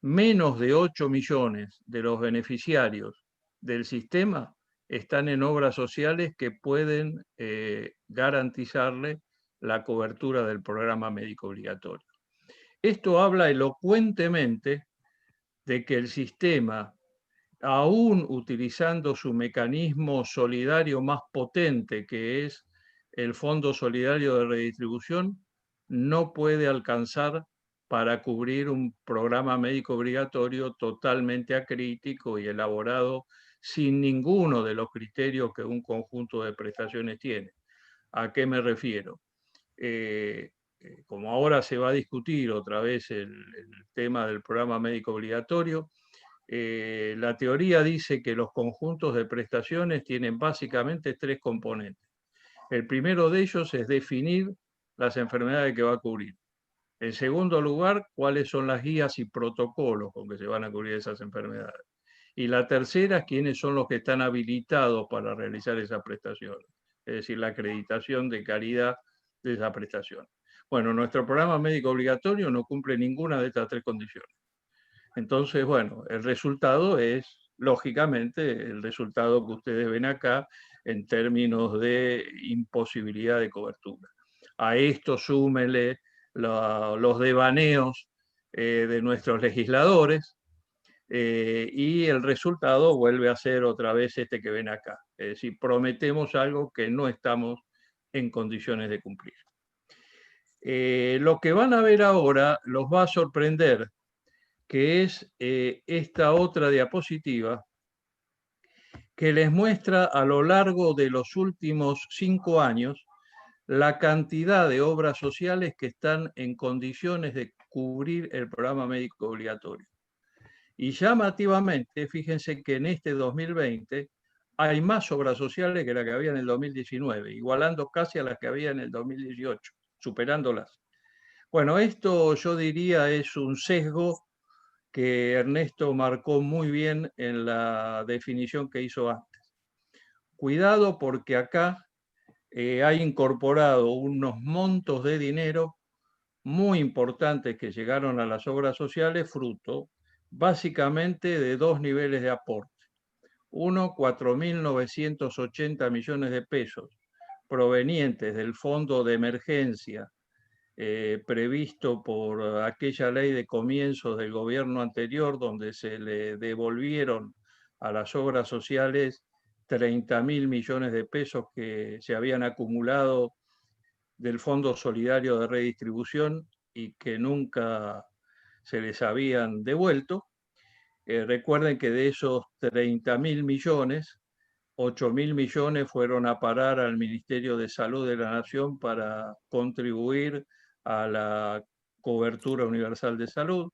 F: menos de 8 millones de los beneficiarios del sistema están en obras sociales que pueden garantizarle la cobertura del programa médico obligatorio. Esto habla elocuentemente de que el sistema, aún utilizando su mecanismo solidario más potente, que es el Fondo Solidario de Redistribución, no puede alcanzar para cubrir un programa médico obligatorio totalmente acrítico y elaborado sin ninguno de los criterios que un conjunto de prestaciones tiene. ¿A qué me refiero? Como ahora se va a discutir otra vez el tema del programa médico obligatorio, la teoría dice que los conjuntos de prestaciones tienen básicamente 3 componentes. El primero de ellos es definir las enfermedades que va a cubrir. En segundo lugar, cuáles son las guías y protocolos con que se van a cubrir esas enfermedades. Y la tercera, quiénes son los que están habilitados para realizar esas prestaciones. Es decir, la acreditación de calidad de esa prestación. Bueno, nuestro programa médico obligatorio no cumple ninguna de estas 3 condiciones. Entonces, bueno, el resultado es, lógicamente, el resultado que ustedes ven acá en términos de imposibilidad de cobertura. A esto súmele los devaneos de nuestros legisladores y el resultado vuelve a ser otra vez este que ven acá. Es decir, prometemos algo que no estamos en condiciones de cumplir. Lo que van a ver ahora los va a sorprender, que es esta otra diapositiva que les muestra a lo largo de los últimos 5 años la cantidad de obras sociales que están en condiciones de cubrir el programa médico obligatorio. Y llamativamente, fíjense que en este 2020 hay más obras sociales que las que había en el 2019, igualando casi a las que había en el 2018, superándolas. Bueno, esto yo diría es un sesgo que Ernesto marcó muy bien en la definición que hizo antes. Cuidado porque acá hay incorporado unos montos de dinero muy importantes que llegaron a las obras sociales fruto básicamente de 2 niveles de aporte. Uno, 4.980 millones de pesos provenientes del Fondo de Emergencia previsto por aquella ley de comienzos del gobierno anterior, donde se le devolvieron a las obras sociales 30.000 millones de pesos que se habían acumulado del Fondo Solidario de Redistribución y que nunca se les habían devuelto. Recuerden que de esos 30.000 millones, 8.000 millones fueron a parar al Ministerio de Salud de la Nación para contribuir a la cobertura universal de salud.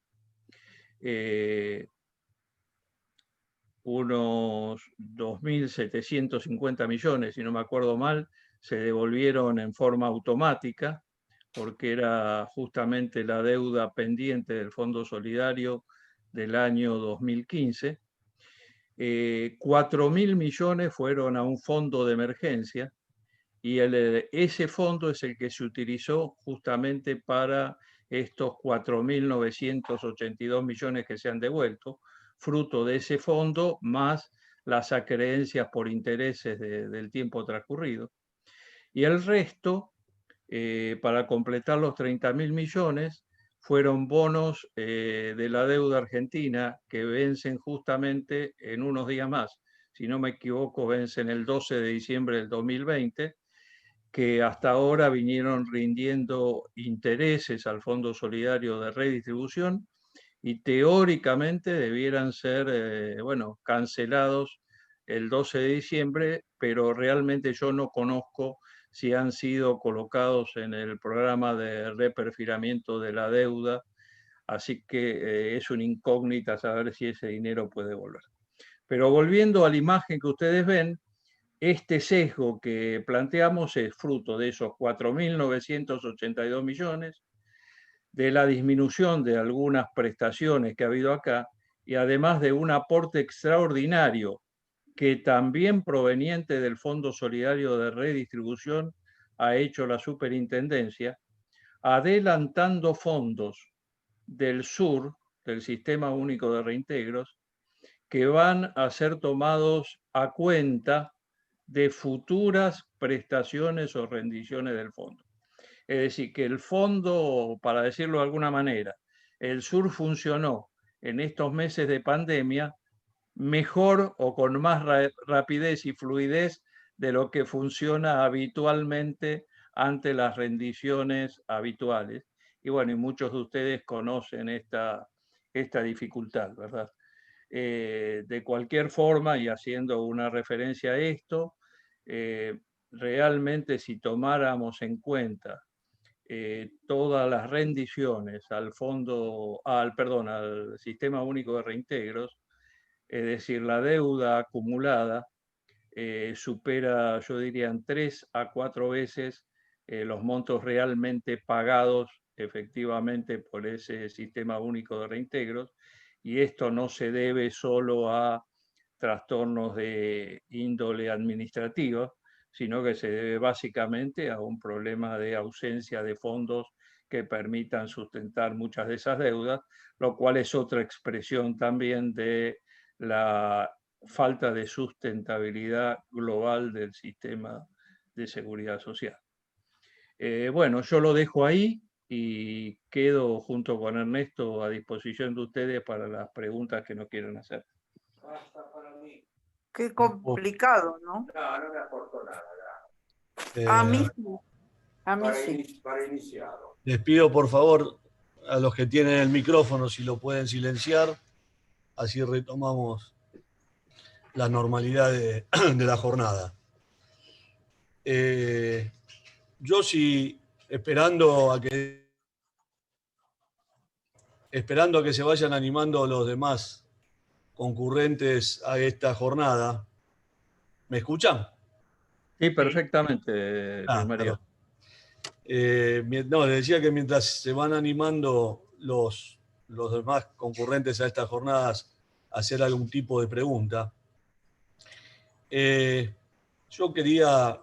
F: Unos 2.750 millones, si no me acuerdo mal, se devolvieron en forma automática, porque era justamente la deuda pendiente del Fondo Solidario del año 2015. 4.000 millones fueron a un fondo de emergencia y ese fondo es el que se utilizó justamente para estos 4.982 millones que se han devuelto, fruto de ese fondo más las acreencias por intereses del tiempo transcurrido. Y el resto, para completar los 30.000 millones, fueron bonos de la deuda argentina que vencen justamente en unos días más. Si no me equivoco, vencen el 12 de diciembre del 2020 que hasta ahora vinieron rindiendo intereses al Fondo Solidario de Redistribución y teóricamente debieran ser, bueno, cancelados el 12 de diciembre, pero realmente yo no conozco si han sido colocados en el programa de reperfilamiento de la deuda, así que es una incógnita saber si ese dinero puede volver. Pero volviendo a la imagen que ustedes ven, este sesgo que planteamos es fruto de esos 4.982 millones, de la disminución de algunas prestaciones que ha habido acá y además de un aporte extraordinario que también proveniente del Fondo Solidario de Redistribución ha hecho la Superintendencia, adelantando fondos del sur, del Sistema Único de Reintegros, que van a ser tomados a cuenta de futuras prestaciones o rendiciones del fondo. Es decir, que el fondo, para decirlo de alguna manera, el sur funcionó en estos meses de pandemia mejor o con más rapidez y fluidez de lo que funciona habitualmente ante las rendiciones habituales. Y bueno, y muchos de ustedes conocen esta dificultad, ¿verdad? De cualquier forma, y haciendo una referencia a esto, realmente si tomáramos en cuenta todas las rendiciones al al Sistema Único de Reintegros, es decir, la deuda acumulada supera, yo diría, en 3 a 4 veces los montos realmente pagados efectivamente por ese Sistema Único de Reintegros, y esto no se debe solo a trastornos de índole administrativa, sino que se debe básicamente a un problema de ausencia de fondos que permitan sustentar muchas de esas deudas, lo cual es otra expresión también de la falta de sustentabilidad global del sistema de seguridad social. Bueno, yo lo dejo ahí y quedo junto con Ernesto a disposición de ustedes para las preguntas que nos quieran hacer.
G: Qué complicado, ¿no?
H: No, no me aportó nada.
G: A mí sí. A mí sí.
H: Para iniciado.
C: Les pido por favor a los que tienen el micrófono si lo pueden silenciar, así retomamos la normalidad de la jornada. Yo sí, esperando a que se vayan animando los demás concurrentes a esta jornada. ¿Me escuchan?
F: Sí, perfectamente, Luis María.
C: No, les decía que mientras se van animando los demás concurrentes a estas jornadas a hacer algún tipo de pregunta, yo quería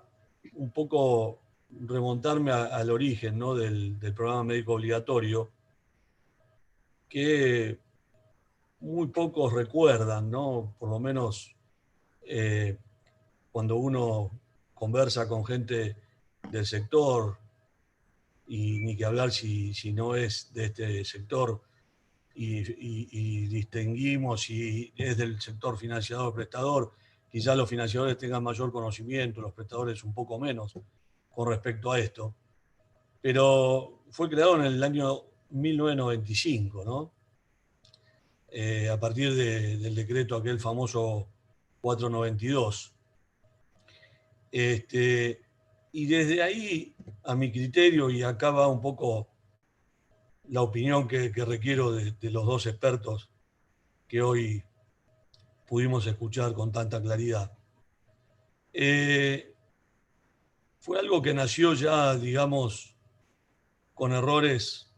C: un poco remontarme al origen, ¿no?, del programa médico obligatorio, que muy pocos recuerdan, ¿no? Por lo menos cuando uno conversa con gente del sector, y ni que hablar si no es de este sector, y distinguimos si es del sector financiador o prestador. Quizás los financiadores tengan mayor conocimiento, los prestadores un poco menos con respecto a esto. Pero fue creado en el año 1995, ¿no? A partir del decreto aquel famoso 492. Y desde ahí, a mi criterio, y acá va un poco la opinión que requiero de los dos expertos que hoy pudimos escuchar con tanta claridad, fue algo que nació ya, digamos, con errores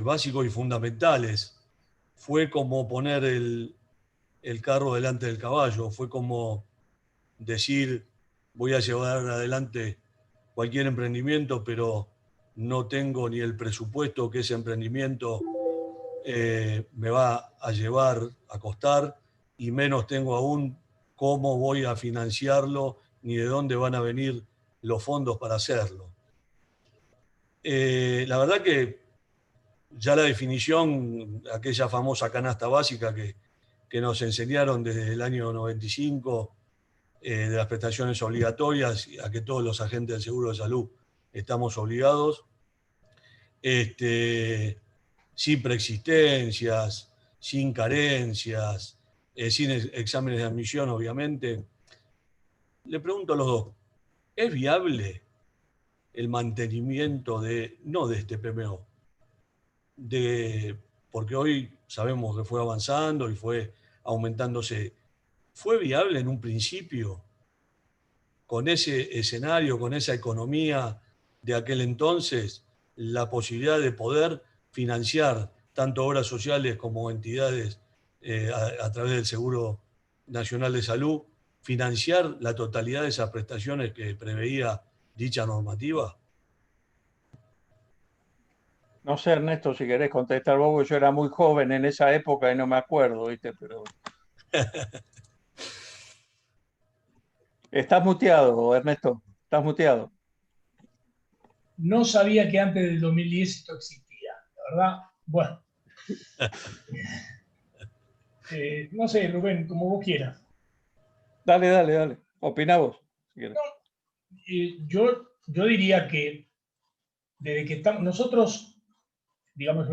C: básicos y fundamentales. Fue como poner el carro delante del caballo, fue como decir, voy a llevar adelante cualquier emprendimiento, pero no tengo ni el presupuesto que ese emprendimiento me va a llevar a costar, y menos tengo aún cómo voy a financiarlo, ni de dónde van a venir los fondos para hacerlo. La verdad que ya la definición, aquella famosa canasta básica que nos enseñaron desde el año 95, de las prestaciones obligatorias, a que todos los agentes del seguro de salud estamos obligados, sin preexistencias, sin carencias, sin exámenes de admisión, obviamente. Le pregunto a los dos, ¿es viable el mantenimiento no de este PMO, porque hoy sabemos que fue avanzando y fue aumentándose? ¿Fue viable en un principio, con ese escenario, con esa economía de aquel entonces, la posibilidad de poder financiar tanto obras sociales como entidades a través del Seguro Nacional de Salud, financiar la totalidad de esas prestaciones que preveía dicha normativa?
F: No sé, Ernesto, si querés contestar vos, porque yo era muy joven en esa época y no me acuerdo, ¿viste? Pero... Estás muteado, Ernesto. Estás muteado.
D: No sabía que antes del 2010 esto existía, la verdad. Bueno. No sé, Rubén, como vos quieras.
F: Dale. Opina vos, si querés.
D: No, yo diría que desde que estamos nosotros, digamos,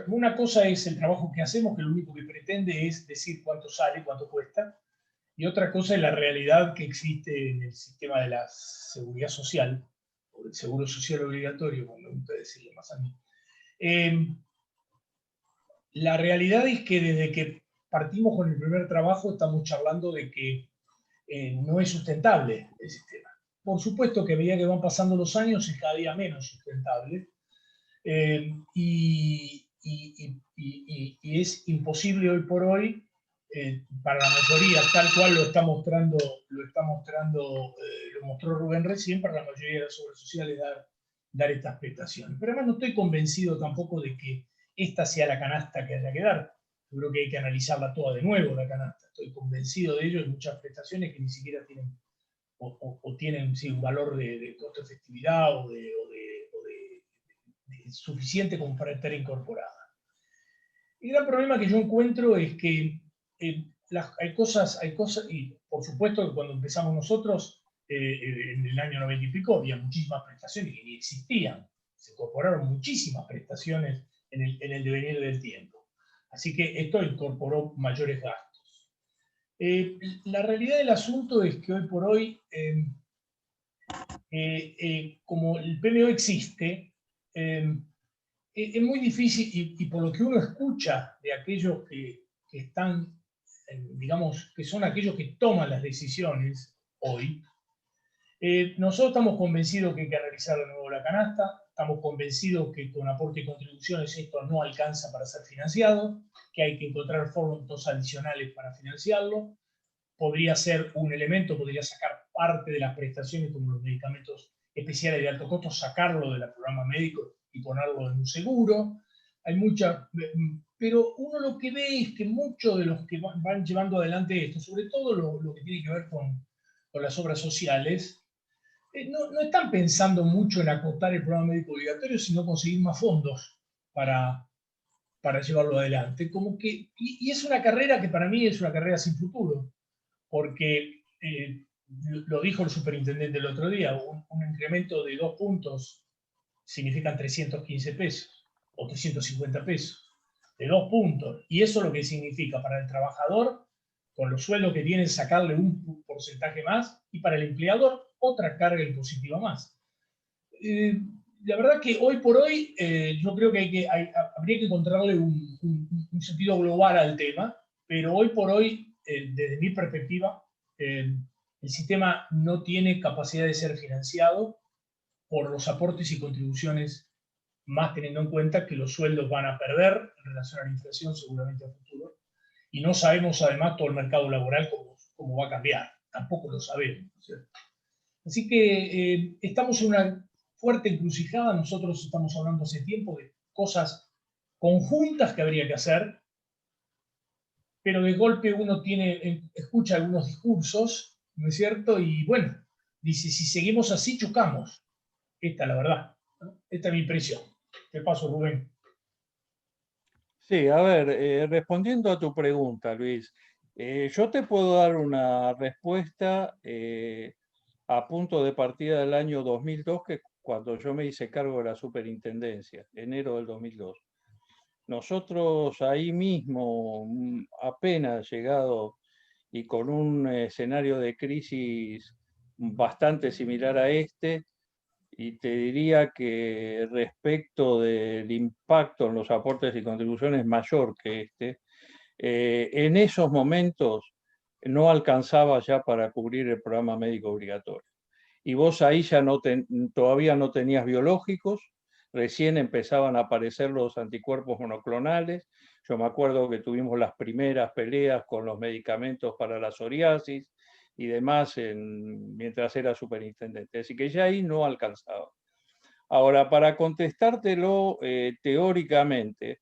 D: una cosa es el trabajo que hacemos, que lo único que pretende es decir cuánto sale, cuánto cuesta, y otra cosa es la realidad que existe en el sistema de la seguridad social, o del seguro social obligatorio, como me gusta decirle más a mí. La realidad es que desde que partimos con el primer trabajo estamos charlando de que no es sustentable el sistema. Por supuesto que a medida que van pasando los años es cada día menos sustentable, y es imposible hoy por hoy, para la mayoría, tal cual lo mostró Rubén recién, para la mayoría de las obras sociales dar estas prestaciones. Pero además no estoy convencido tampoco de que esta sea la canasta que haya que dar. Yo creo que hay que analizarla toda de nuevo, la canasta. Estoy convencido de ello. Hay muchas prestaciones que ni siquiera tienen o tienen sí, un valor de costo-efectividad o de suficiente como para estar incorporada. El gran problema que yo encuentro es que hay cosas, y por supuesto que cuando empezamos nosotros, en el año 90 y pico, había muchísimas prestaciones que ni existían. Se incorporaron muchísimas prestaciones en el devenir del tiempo. Así que esto incorporó mayores gastos. La realidad del asunto es que hoy por hoy, como el PMO existe, es muy difícil, y por lo que uno escucha de aquellos que están, digamos, que son aquellos que toman las decisiones hoy, nosotros estamos convencidos que hay que realizar de nuevo la canasta, estamos convencidos que con aporte y contribuciones esto no alcanza para ser financiado, que hay que encontrar fondos adicionales para financiarlo. Podría ser un elemento, podría sacar parte de las prestaciones como los medicamentos especiales de alto costo, sacarlo del programa médico y ponerlo en un seguro. Hay mucha, pero uno lo que ve es que muchos de los que van llevando adelante esto, sobre todo lo que tiene que ver con las obras sociales, no están pensando mucho en acotar el programa médico obligatorio, sino conseguir más fondos para llevarlo adelante. Como que, y es una carrera que para mí es una carrera sin futuro, porque lo dijo el superintendente el otro día, un incremento de 2 puntos significan 315 pesos o 350 pesos, de 2 puntos. Y eso lo que significa para el trabajador, con los sueldos que tienen, sacarle un porcentaje más, y para el empleador otra carga impositiva más. La verdad que hoy por hoy yo creo que habría que encontrarle un sentido global al tema, pero hoy por hoy, desde mi perspectiva, el sistema no tiene capacidad de ser financiado por los aportes y contribuciones, más teniendo en cuenta que los sueldos van a perder en relación a la inflación seguramente a futuro, y no sabemos además todo el mercado laboral cómo va a cambiar, tampoco lo sabemos, ¿cierto? Así que estamos en una fuerte encrucijada. Nosotros estamos hablando hace tiempo de cosas conjuntas que habría que hacer, pero de golpe uno escucha algunos discursos, ¿no es cierto? Y bueno, dice, si seguimos así, chocamos. Esta es la verdad, ¿no? Esta es mi impresión. Te paso, Rubén.
F: Sí, a ver, respondiendo a tu pregunta, Luis, Yo te puedo dar una respuesta a punto de partida del año 2002, que cuando yo me hice cargo de la superintendencia, enero del 2002. Nosotros ahí mismo, apenas llegado y con un escenario de crisis bastante similar a este, y te diría que respecto del impacto en los aportes y contribuciones mayor que este, en esos momentos no alcanzaba ya para cubrir el programa médico obligatorio. Y vos ahí ya todavía no tenías biológicos, recién empezaban a aparecer los anticuerpos monoclonales. Yo me acuerdo que tuvimos las primeras peleas con los medicamentos para la psoriasis y demás mientras era superintendente. Así que ya ahí no alcanzaba. Ahora, para contestártelo teóricamente,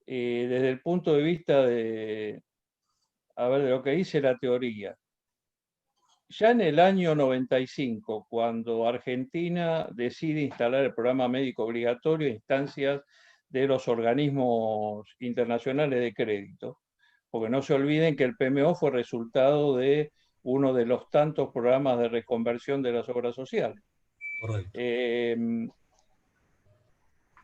F: desde el punto de vista de lo que dice la teoría, ya en el año 95, cuando Argentina decide instalar el programa médico obligatorio a instancias de los organismos internacionales de crédito, porque no se olviden que el PMO fue resultado de uno de los tantos programas de reconversión de las obras sociales.
C: Correcto.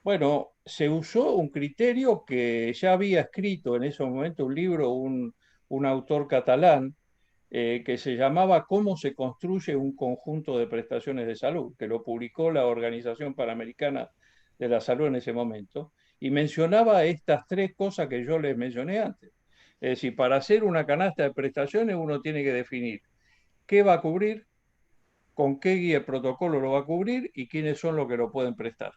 F: Bueno, se usó un criterio que ya había escrito en ese momento un libro, un autor catalán, que se llamaba Cómo se construye un conjunto de prestaciones de salud, que lo publicó la Organización Panamericana de la Salud en ese momento, y mencionaba estas tres cosas que yo les mencioné antes. Es decir, para hacer una canasta de prestaciones uno tiene que definir qué va a cubrir, con qué guía de protocolo lo va a cubrir y quiénes son los que lo pueden prestar.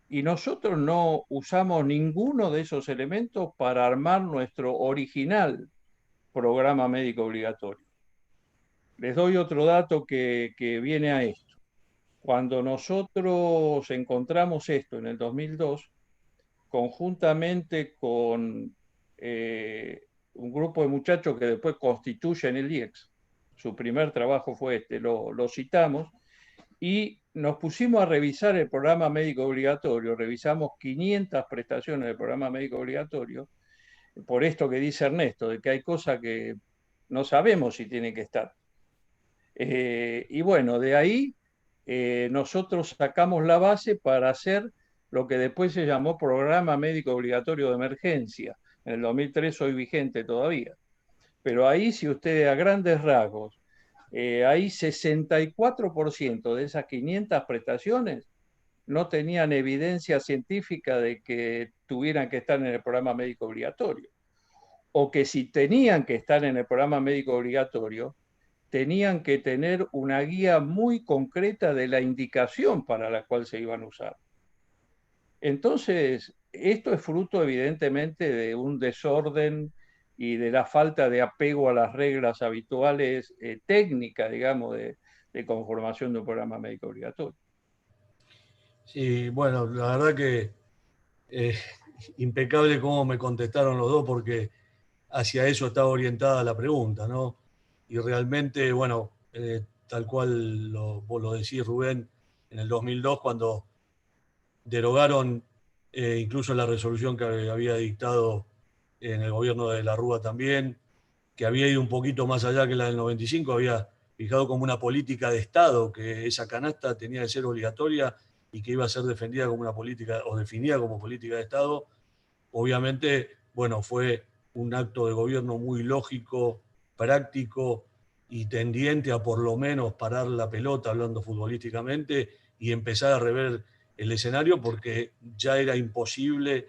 F: Y nosotros no usamos ninguno de esos elementos para armar nuestro original programa médico obligatorio. Les doy otro dato que viene a esto. Cuando nosotros encontramos esto en el 2002, conjuntamente con un grupo de muchachos que después constituyen el IEX, su primer trabajo fue este, lo citamos, y nos pusimos a revisar el programa médico obligatorio, revisamos 500 prestaciones del programa médico obligatorio, por esto que dice Ernesto, de que hay cosas que no sabemos si tienen que estar. Y bueno, de ahí nosotros sacamos la base para hacer lo que después se llamó Programa Médico Obligatorio de Emergencia. En el 2003 hoy vigente todavía. Pero ahí, si ustedes a grandes rasgos, ahí 64% de esas 500 prestaciones no tenían evidencia científica de que tuvieran que estar en el programa médico obligatorio. O que si tenían que estar en el programa médico obligatorio, tenían que tener una guía muy concreta de la indicación para la cual se iban a usar. Entonces, esto es fruto evidentemente de un desorden y de la falta de apego a las reglas habituales técnicas, digamos, de conformación de un programa médico obligatorio.
C: Sí, bueno, la verdad que impecable cómo me contestaron los dos, porque hacia eso estaba orientada la pregunta, ¿no? Y realmente, bueno, tal cual vos lo decís, Rubén, en el 2002, cuando derogaron incluso la resolución que había dictado en el gobierno de la Rúa también, que había ido un poquito más allá que la del 95, había fijado como una política de Estado que esa canasta tenía que ser obligatoria y que iba a ser defendida como una política o definida como política de Estado. Obviamente, bueno, fue un acto de gobierno muy lógico, práctico y tendiente a por lo menos parar la pelota, hablando futbolísticamente, y empezar a rever el escenario, porque ya era imposible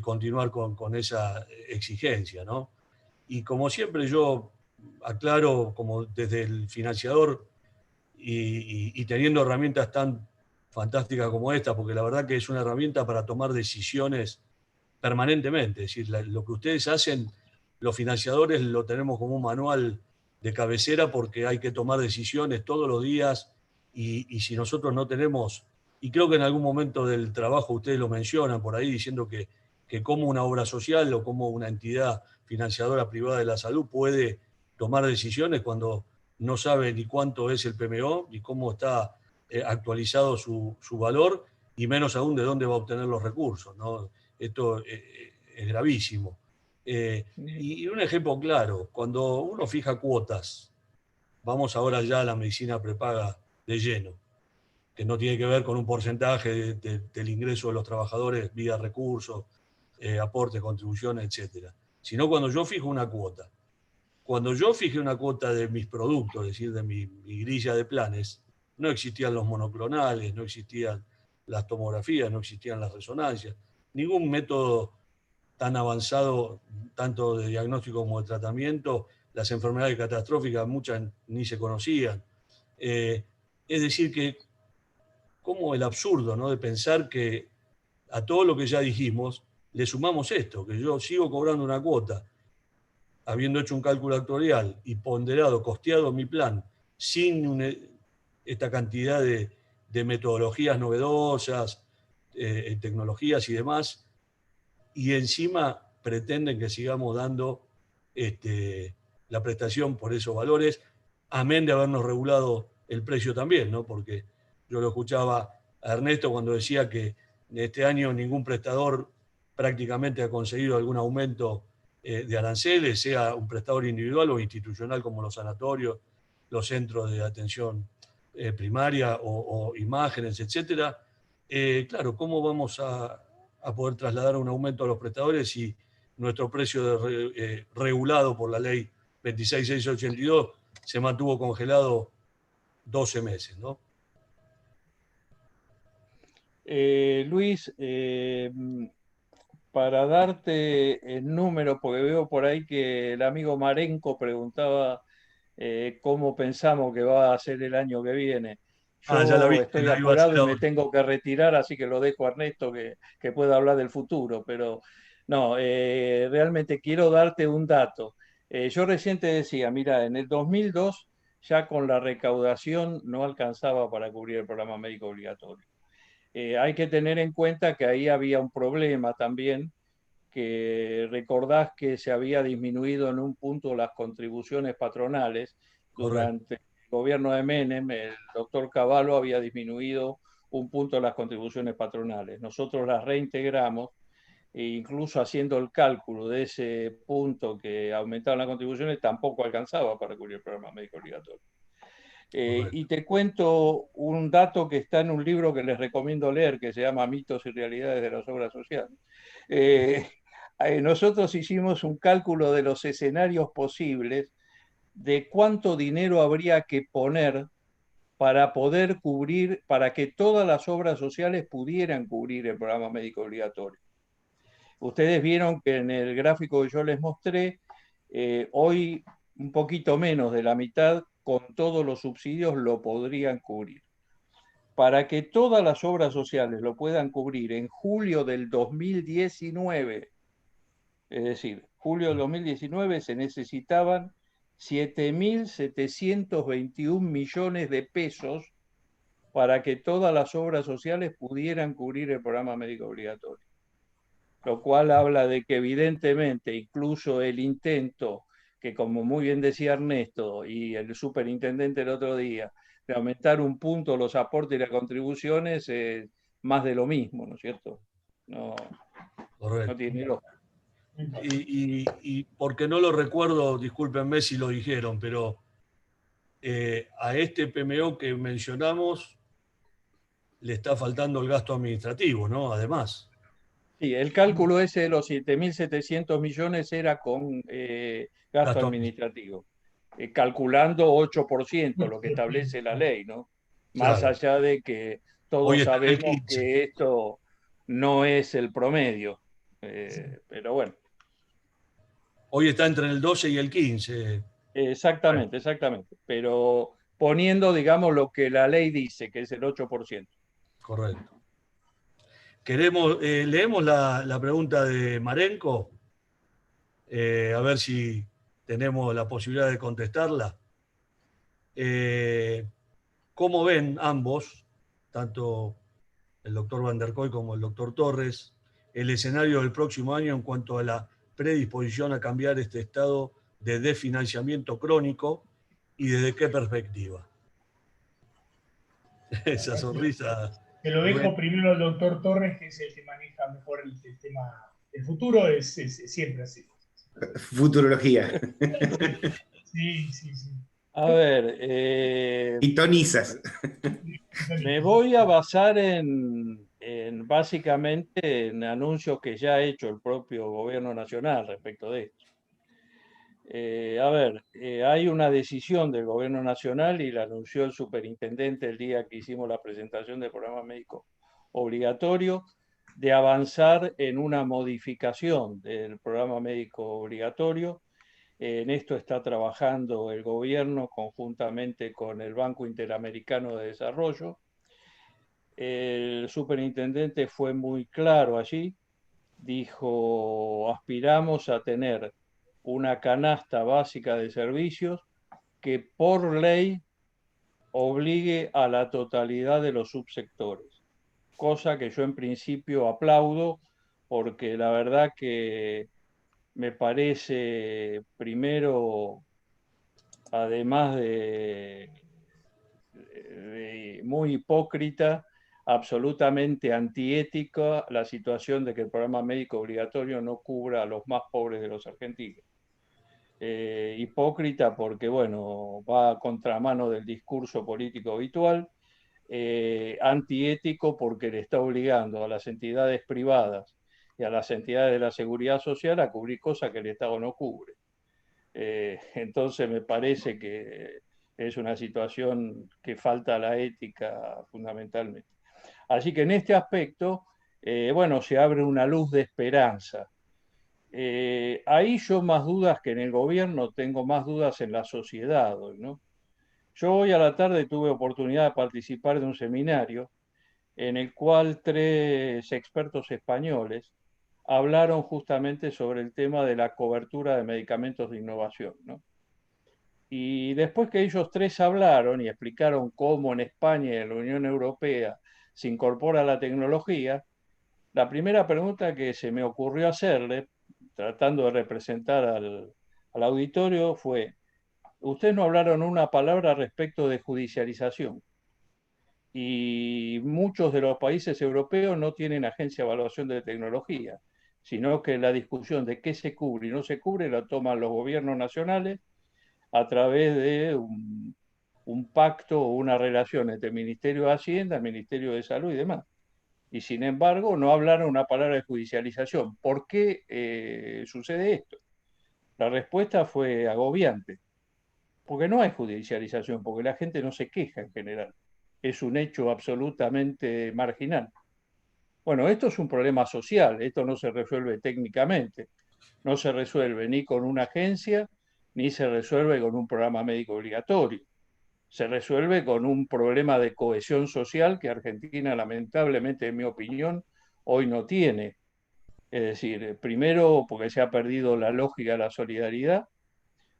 C: continuar con esa exigencia, ¿no? Y como siempre yo aclaro, como desde el financiador y teniendo herramientas tan fantásticas como esta, porque la verdad que es una herramienta para tomar decisiones permanentemente. Es decir, lo que ustedes hacen, los financiadores, lo tenemos como un manual de cabecera, porque hay que tomar decisiones todos los días y si nosotros no tenemos, y creo que en algún momento del trabajo ustedes lo mencionan por ahí, diciendo que como una obra social o como una entidad financiadora privada de la salud puede tomar decisiones cuando no sabe ni cuánto es el PMO, ni cómo está actualizado su valor, y menos aún de dónde va a obtener los recursos, ¿no? Esto es gravísimo. Y un ejemplo claro, cuando uno fija cuotas, vamos ahora ya a la medicina prepaga de lleno, que no tiene que ver con un porcentaje del ingreso de los trabajadores vía recursos, aportes, contribuciones, etc. Sino cuando yo fijo una cuota. Cuando yo fijé una cuota de mis productos, es decir, de mi grilla de planes, no existían los monoclonales, no existían las tomografías, no existían las resonancias, ningún método tan avanzado, tanto de diagnóstico como de tratamiento. Las enfermedades catastróficas, muchas ni se conocían. Es decir, que como el absurdo, ¿no?, de pensar que a todo lo que ya dijimos le sumamos esto, que yo sigo cobrando una cuota, habiendo hecho un cálculo actuarial y ponderado, costeado mi plan, sin esta cantidad de metodologías novedosas, tecnologías y demás, y encima pretenden que sigamos dando la prestación por esos valores, amén de habernos regulado el precio también, ¿no? Porque yo lo escuchaba a Ernesto cuando decía que este año ningún prestador prácticamente ha conseguido algún aumento de aranceles, sea un prestador individual o institucional como los sanatorios, los centros de atención primaria o imágenes, etc. Claro, ¿cómo vamos a poder trasladar un aumento a los prestadores si nuestro precio regulado por la ley 26682 se mantuvo congelado 12 meses, ¿no?
F: Luis, para darte el número, porque veo por ahí que el amigo Marenco preguntaba cómo pensamos que va a ser el año que viene.
C: Ya la
F: Yo
C: viste,
F: estoy
C: la iba a hacer
F: apurado y me
C: ahora.
F: tengo que retirar, así que lo dejo a Ernesto que pueda hablar del futuro. Pero no, realmente quiero darte un dato. Yo recién te decía, mira, en el 2002 ya con la recaudación no alcanzaba para cubrir el programa médico obligatorio. Hay que tener en cuenta que ahí había un problema también, que recordás que se había disminuido en un punto las contribuciones patronales.
C: Correcto.
F: Durante el gobierno de Menem, el doctor Cavallo había disminuido un punto las contribuciones patronales. Nosotros las reintegramos e incluso haciendo el cálculo de ese punto que aumentaban las contribuciones, tampoco alcanzaba para cubrir el programa médico obligatorio. Y te cuento un dato que está en un libro que les recomiendo leer, que se llama Mitos y Realidades de las Obras Sociales. Nosotros hicimos un cálculo de los escenarios posibles de cuánto dinero habría que poner para poder cubrir, para que todas las obras sociales pudieran cubrir el programa médico obligatorio. Ustedes vieron que en el gráfico que yo les mostré, hoy un poquito menos de la mitad con todos los subsidios lo podrían cubrir. Para que todas las obras sociales lo puedan cubrir en julio del 2019, es decir, julio del 2019 se necesitaban 7.721 millones de pesos para que todas las obras sociales pudieran cubrir el programa médico obligatorio. Lo cual habla de que evidentemente incluso el intento, que como muy bien decía Ernesto y el superintendente el otro día, de aumentar un punto los aportes y las contribuciones, es más de lo mismo, ¿no es cierto? No tiene lógica.
C: Y porque no lo recuerdo, discúlpenme si lo dijeron, pero a este PMO que mencionamos le está faltando el gasto administrativo, ¿no? Además.
F: Sí, el cálculo ese de los 7.700 millones era con gasto administrativo, calculando 8%, lo que establece la ley, ¿no? Más
C: Claro.
F: allá de que todos
C: Hoy está en el
F: sabemos
C: 15.
F: que esto no es el promedio, pero bueno.
C: Hoy está entre el 12 y el 15.
F: Exactamente, exactamente. Pero poniendo, digamos, lo que la ley dice, que es el 8%.
C: Correcto. Leemos la pregunta de Marenco, a ver si tenemos la posibilidad de contestarla. ¿Cómo ven ambos, tanto el doctor Van der Kooi como el doctor Torres, el escenario del próximo año en cuanto a la predisposición a cambiar este estado de desfinanciamiento crónico y desde qué perspectiva? Esa sonrisa.
D: Te lo dejo primero al doctor Torres, que es el que maneja mejor el tema del futuro, es siempre así.
I: Futurología.
D: Sí, sí, sí.
F: A ver,
I: Y tonizas.
F: me voy a basar básicamente en anuncios que ya ha hecho el propio gobierno nacional respecto de esto. A ver, hay una decisión del gobierno nacional y la anunció el superintendente el día que hicimos la presentación del programa médico obligatorio, de avanzar en una modificación del programa médico obligatorio. En esto está trabajando el gobierno conjuntamente con el Banco Interamericano de Desarrollo. El superintendente fue muy claro allí, dijo, aspiramos a tener una canasta básica de servicios que por ley obligue a la totalidad de los subsectores, cosa que yo en principio aplaudo porque la verdad que me parece, primero, además de muy hipócrita, absolutamente antiética la situación de que el programa médico obligatorio no cubra a los más pobres de los argentinos. Hipócrita porque, bueno, va a contramano del discurso político habitual, antiético porque le está obligando a las entidades privadas y a las entidades de la seguridad social a cubrir cosas que el Estado no cubre. Entonces me parece que es una situación que falta la ética fundamentalmente. Así que en este aspecto, bueno, se abre una luz de esperanza. Ahí yo más dudas que en el gobierno, tengo más dudas en la sociedad hoy, ¿no? Yo hoy a la tarde tuve oportunidad de participar de un seminario en el cual 3 expertos españoles hablaron justamente sobre el tema de la cobertura de medicamentos de innovación, ¿no? Y después que ellos 3 hablaron y explicaron cómo en España y en la Unión Europea se incorpora la tecnología, la primera pregunta que se me ocurrió hacerle, tratando de representar al auditorio, fue, ustedes no hablaron una palabra respecto de judicialización. Y muchos de los países europeos no tienen agencia de evaluación de tecnología, sino que la discusión de qué se cubre y no se cubre la toman los gobiernos nacionales a través de un pacto o una relación entre el Ministerio de Hacienda, el Ministerio de Salud y demás. Y sin embargo, no hablaron una palabra de judicialización. ¿Por qué sucede esto? La respuesta fue agobiante. Porque no hay judicialización, porque la gente no se queja en general. Es un hecho absolutamente marginal. Bueno, esto es un problema social, esto no se resuelve técnicamente, no se resuelve ni con una agencia, ni se resuelve con un programa médico obligatorio. Se resuelve con un problema de cohesión social que Argentina, lamentablemente, en mi opinión, hoy no tiene. Es decir, primero porque se ha perdido la lógica de la solidaridad,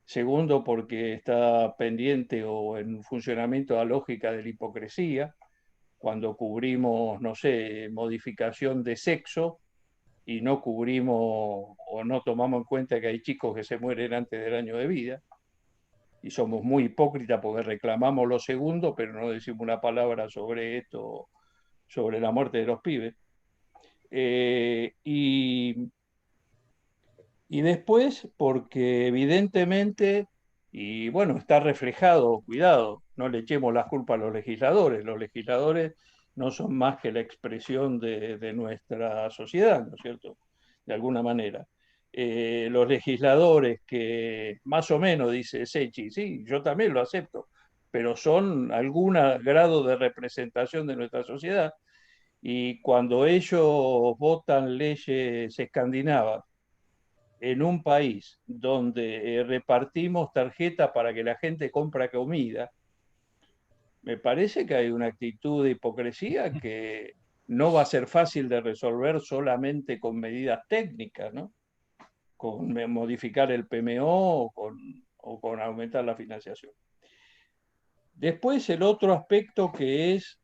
F: segundo porque está pendiente o en funcionamiento la lógica de la hipocresía, cuando cubrimos, no sé, modificación de sexo y no cubrimos o no tomamos en cuenta que hay chicos que se mueren antes del año de vida, y somos muy hipócritas porque reclamamos lo segundo, pero no decimos una palabra sobre esto, sobre la muerte de los pibes. Y después, porque evidentemente, y bueno, está reflejado, cuidado, no le echemos las culpas a los legisladores no son más que la expresión de nuestra sociedad, ¿no es cierto? De alguna manera. Los legisladores que más o menos, dice Sechi, sí, yo también lo acepto, pero son algún grado de representación de nuestra sociedad, y cuando ellos votan leyes escandinavas, en un país donde repartimos tarjetas para que la gente compre comida, me parece que hay una actitud de hipocresía que no va a ser fácil de resolver solamente con medidas técnicas, ¿no? Con modificar el PMO o con aumentar la financiación. Después el otro aspecto que es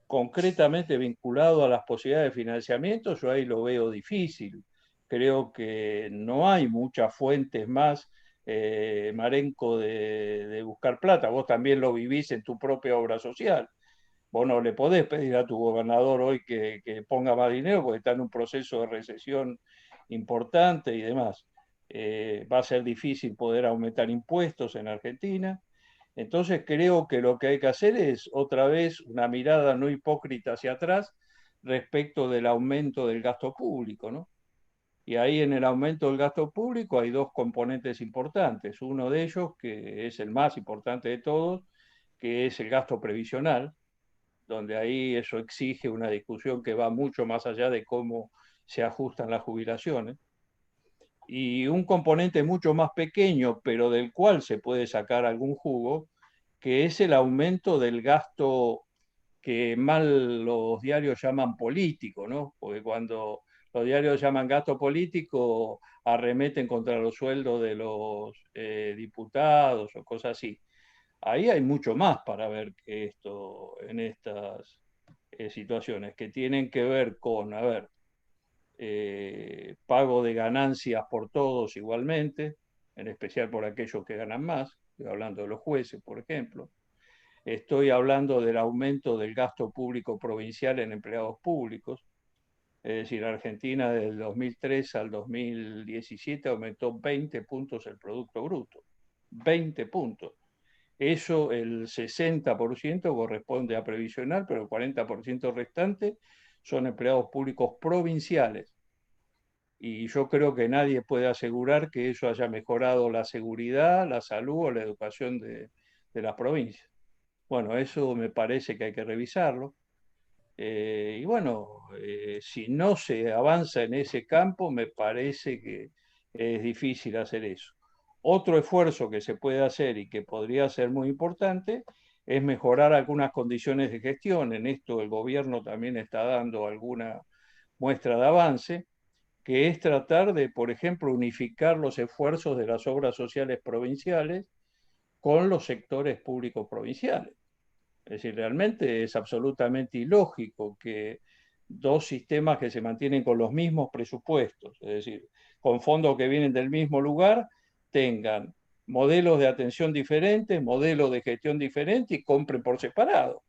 F: concretamente vinculado a las posibilidades de financiamiento, yo ahí lo veo difícil. Creo que no hay muchas fuentes más, Marenco, de buscar plata. Vos también lo vivís en tu propia obra social. Vos no le podés pedir a tu gobernador hoy que ponga más dinero porque está en un proceso de recesión importante y demás. Va a ser difícil poder aumentar impuestos en Argentina. Entonces creo que lo que hay que hacer es otra vez una mirada no hipócrita hacia atrás respecto del aumento del gasto público, ¿no? Y ahí en el aumento del gasto público hay dos componentes importantes. Uno de ellos, que es el más importante de todos, que es el gasto previsional, donde ahí eso exige una discusión que va mucho más allá de cómo se ajustan las jubilaciones. Y un componente mucho más pequeño, pero del cual se puede sacar algún jugo, que es el aumento del gasto que mal los diarios llaman político, ¿no? Porque cuando los diarios llaman gasto político, arremeten contra los sueldos de los diputados o cosas así. Ahí hay mucho más para ver que esto en estas situaciones que tienen que ver con, a ver, pago de ganancias por todos igualmente, en especial por aquellos que ganan más, estoy hablando de los jueces, por ejemplo. Estoy hablando del aumento del gasto público provincial en empleados públicos. Es decir, Argentina del 2003 al 2017 aumentó 20 puntos el Producto Bruto. 20 puntos. Eso, el 60% corresponde a previsional, pero el 40% restante son empleados públicos provinciales. Y yo creo que nadie puede asegurar que eso haya mejorado la seguridad, la salud o la educación de las provincias. Bueno, eso me parece que hay que revisarlo. Y bueno, si no se avanza en ese campo, me parece que es difícil hacer eso. Otro esfuerzo que se puede hacer y que podría ser muy importante es mejorar algunas condiciones de gestión. En esto el gobierno también está dando alguna muestra de avance, que es tratar de, por ejemplo, unificar los esfuerzos de las obras sociales provinciales con los sectores públicos provinciales. Es decir, realmente es absolutamente ilógico que dos sistemas que se mantienen con los mismos presupuestos, es decir, con fondos que vienen del mismo lugar, tengan modelos de atención diferentes, modelos de gestión diferentes y compren por separado.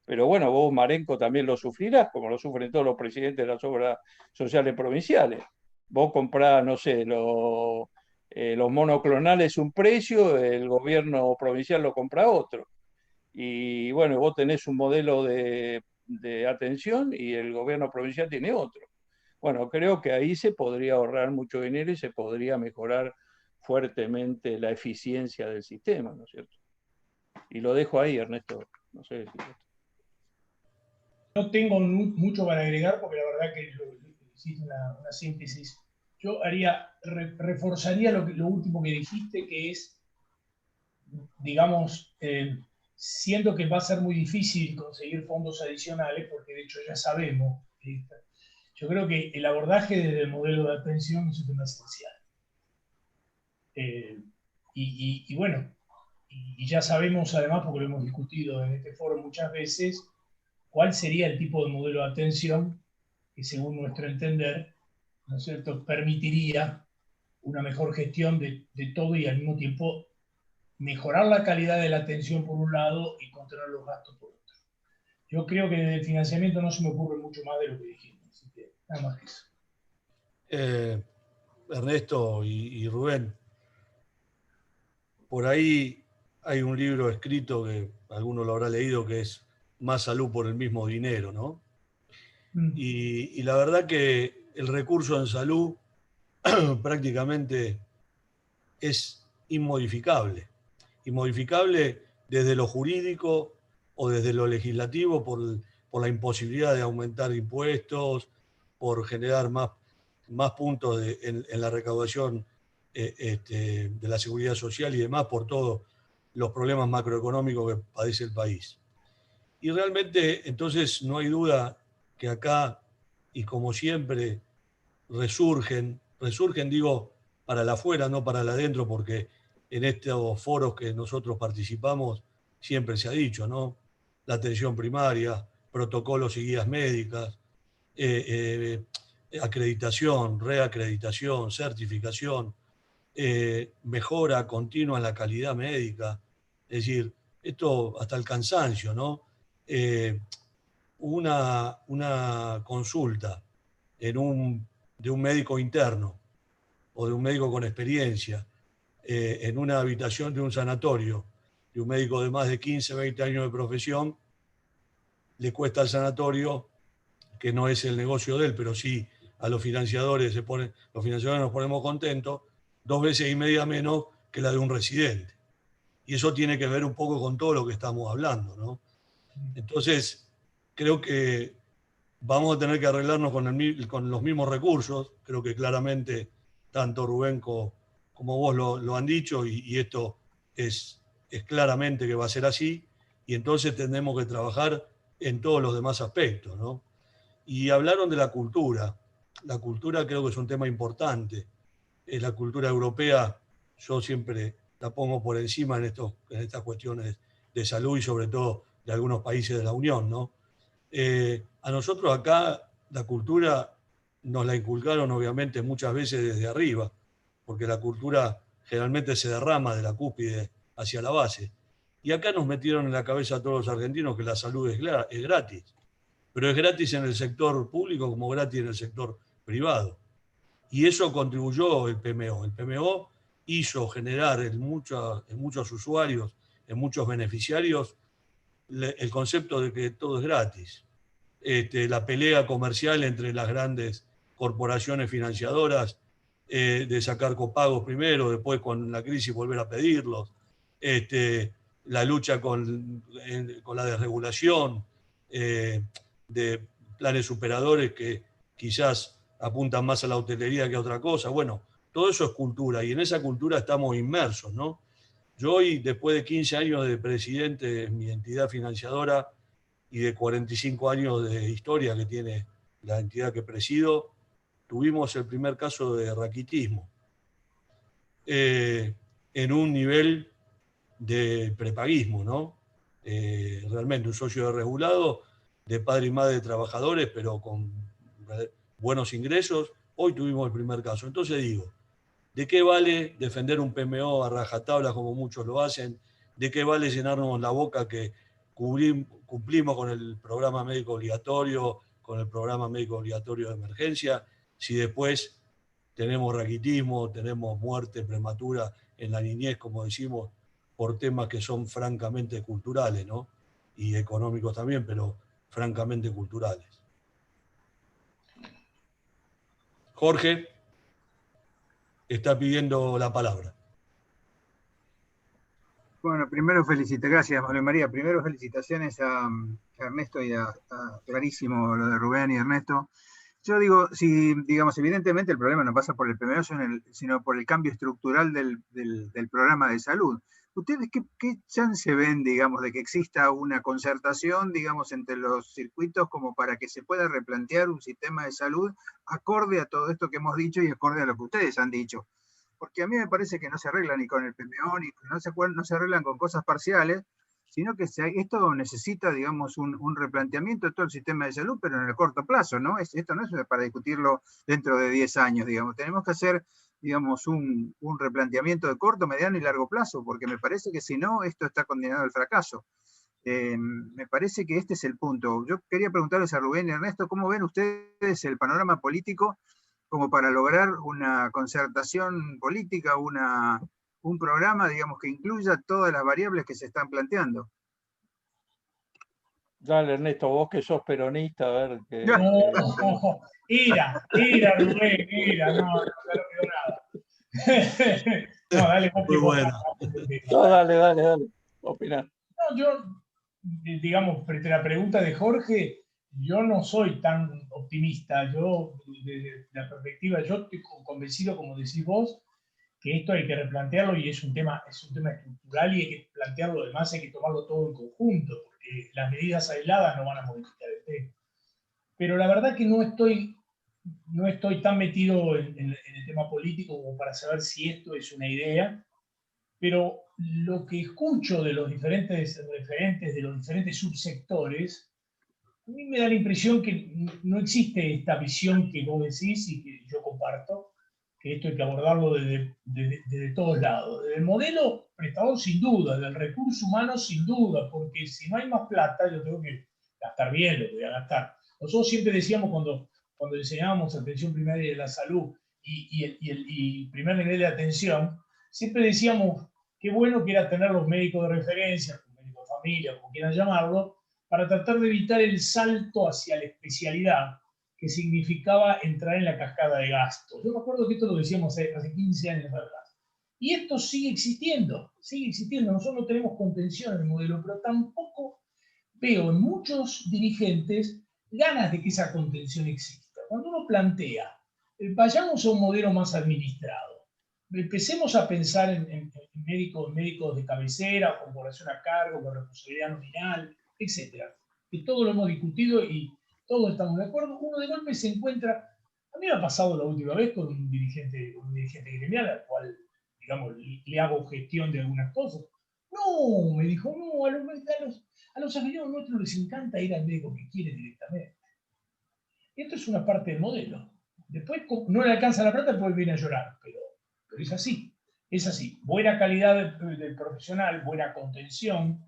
F: Pero bueno, vos, Marenco, también lo sufrirás, como lo sufren todos los presidentes de las obras sociales provinciales. Vos comprás, no sé, los monoclonales un precio, el gobierno provincial lo compra otro. Y bueno, vos tenés un modelo de atención y el gobierno provincial tiene otro. Bueno, creo que ahí se podría ahorrar mucho dinero y se podría mejorar fuertemente la eficiencia del sistema, ¿no es cierto? Y lo dejo ahí, Ernesto. No sé si...
D: No tengo mucho para agregar porque la verdad que hiciste una síntesis. Yo reforzaría lo último que dijiste, que es, digamos, siento que va a ser muy difícil conseguir fondos adicionales, porque de hecho ya sabemos. Yo creo que el abordaje desde el modelo de atención es un tema esencial. Y bueno, y ya sabemos además, porque lo hemos discutido en este foro muchas veces, cuál sería el tipo de modelo de atención que, según nuestro entender, ¿no es cierto?, permitiría una mejor gestión de todo y al mismo tiempo mejorar la calidad de la atención por un lado y controlar los gastos por otro. Yo creo que desde el financiamiento no se me ocurre mucho más de lo que dijimos, así que nada más que eso.
C: Ernesto y Rubén, por ahí hay un libro escrito que alguno lo habrá leído, que es Más salud por el mismo dinero, ¿no? Y la verdad que el recurso en salud prácticamente es inmodificable. Inmodificable desde lo jurídico o desde lo legislativo por la imposibilidad de aumentar impuestos, por generar más puntos en la recaudación de la seguridad social y demás, por todos los problemas macroeconómicos que padece el país. Y realmente, entonces, no hay duda que acá, y como siempre, resurgen, digo, para la afuera, no para la adentro, porque en estos foros que nosotros participamos siempre se ha dicho, ¿no? La atención primaria, protocolos y guías médicas, acreditación, reacreditación, certificación, mejora continua en la calidad médica. Es decir, esto hasta el cansancio, ¿no? Una consulta en un de un médico interno o de un médico con experiencia en una habitación de un sanatorio, de un médico de más de 15, 20 años de profesión, le cuesta al sanatorio, que no es el negocio de él, pero sí a los financiadores los financiadores nos ponemos contentos, 2,5 veces menos que la de un residente. Y eso tiene que ver un poco con todo lo que estamos hablando, ¿no? Entonces, creo que vamos a tener que arreglarnos con los mismos recursos. Creo que claramente tanto Rubén como vos lo han dicho, y esto es claramente que va a ser así, y entonces tendremos que trabajar en todos los demás aspectos, ¿no? Y hablaron de la cultura. La cultura creo que es un tema importante. La cultura europea yo siempre la pongo por encima en estas cuestiones de salud y sobre todo de algunos países de la Unión, ¿no? A nosotros acá la cultura nos la inculcaron obviamente muchas veces desde arriba, porque la cultura generalmente se derrama de la cúspide hacia la base. Y acá nos metieron en la cabeza a todos los argentinos que la salud es gratis, pero es gratis en el sector público como gratis en el sector privado. Y eso contribuyó el PMO. El PMO hizo generar en muchos usuarios, en muchos beneficiarios, el concepto de que todo es gratis. La pelea comercial entre las grandes corporaciones financiadoras, de sacar copagos primero, después con la crisis volver a pedirlos, la lucha con la desregulación, de planes superadores que quizás apuntan más a la hotelería que a otra cosa. Bueno, todo eso es cultura y en esa cultura estamos inmersos, ¿no? Yo hoy, después de 15 años de presidente de mi entidad financiadora y de 45 años de historia que tiene la entidad que presido, tuvimos el primer caso de raquitismo en un nivel de prepaguismo, ¿no? Realmente un socio desregulado, de padre y madre trabajadores, pero con buenos ingresos. Hoy tuvimos el primer caso. Entonces digo, ¿de qué vale defender un PMO a rajatabla como muchos lo hacen? ¿De qué vale llenarnos la boca que cumplimos con el programa médico obligatorio, con el programa médico obligatorio de emergencia, si después tenemos raquitismo, tenemos muerte prematura en la niñez, como decimos, por temas que son francamente culturales, ¿no? Y económicos también, pero francamente culturales? Jorge está pidiendo la palabra.
B: Bueno, primero gracias María. Primero felicitaciones a Ernesto y a clarísimo lo de Rubén y Ernesto. Yo digo, si, digamos, evidentemente el problema no pasa por el PMO, sino por el cambio estructural del programa de salud. ¿Ustedes qué chance ven, digamos, de que exista una concertación, digamos, entre los circuitos como para que se pueda replantear un sistema de salud acorde a todo esto que hemos dicho y acorde a lo que ustedes han dicho? Porque a mí me parece que no se arregla ni con el PMO, ni no se arreglan con cosas parciales, sino que esto necesita, digamos, un replanteamiento de todo el sistema de salud, pero en el corto plazo, ¿no? Esto no es para discutirlo dentro de 10 años, digamos. Tenemos que hacer, digamos, un replanteamiento de corto, mediano y largo plazo, porque me parece que si no, esto está condenado al fracaso. Me parece que este es el punto. Yo quería preguntarles a Rubén y Ernesto, ¿cómo ven ustedes el panorama político como para lograr una concertación política, un programa, digamos, que incluya todas las variables que se están planteando?
F: Dale, Ernesto, vos que sos peronista, a ver.
D: Ira, Rubén, no quedó nada. No, dale,
C: muy bueno.
F: No, dale, opinar.
D: No, yo, digamos, frente a la pregunta de Jorge, yo no soy tan optimista. Yo, desde la perspectiva, yo estoy convencido, como decís vos, que esto hay que replantearlo y es un tema estructural y hay que plantearlo, además hay que tomarlo todo en conjunto, porque las medidas aisladas no van a modificar el tema. Pero la verdad que no estoy tan metido en el tema político como para saber si esto es una idea, pero lo que escucho de los diferentes referentes, de los diferentes subsectores, a mí me da la impresión que no existe esta visión que vos decís y que yo comparto, que esto hay que abordarlo desde todos lados. Desde el modelo prestador, sin duda, del recurso humano, sin duda, porque si no hay más plata, yo tengo que gastar bien lo que voy a gastar. Nosotros siempre decíamos, cuando cuando enseñábamos atención primaria de la salud y primer nivel de atención, siempre decíamos qué bueno que era tener los médicos de referencia, los médicos de familia, como quieran llamarlo, para tratar de evitar el salto hacia la especialidad, que significaba entrar en la cascada de gastos. Yo me acuerdo que esto lo decíamos hace 15 años atrás. Y esto sigue existiendo, sigue existiendo. Nosotros no tenemos contención en el modelo, pero tampoco veo en muchos dirigentes ganas de que esa contención exista. Cuando uno plantea, vayamos a un modelo más administrado, empecemos a pensar en médicos de cabecera, con población a cargo, con responsabilidad nominal, etc. Que todo lo hemos discutido y todos estamos de acuerdo. Uno de golpe se encuentra, a mí me ha pasado la última vez con un dirigente gremial al cual, digamos, le hago gestión de algunas cosas. No, me dijo, no, a los afiliados nuestros les encanta ir al médico que quiere directamente. Esto es una parte del modelo. Después no le alcanza la plata, después viene a llorar, pero es así. Es así. Buena calidad del profesional, buena contención.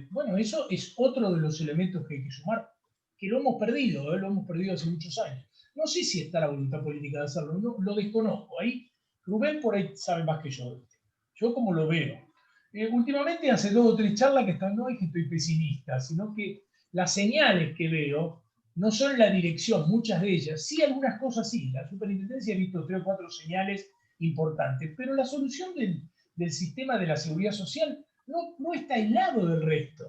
D: Bueno, eso es otro de los elementos que hay que sumar, que lo hemos perdido hace muchos años. No sé si está la voluntad política de hacerlo, no, lo desconozco. Ahí, Rubén por ahí sabe más que yo. Yo como lo veo. Últimamente hace 2 o 3 charlas que están, no es que estoy pesimista, sino que las señales que veo no son la dirección, muchas de ellas, sí algunas cosas sí, la superintendencia ha visto 3 o 4 señales importantes, pero la solución del sistema de la seguridad social no está aislado del resto.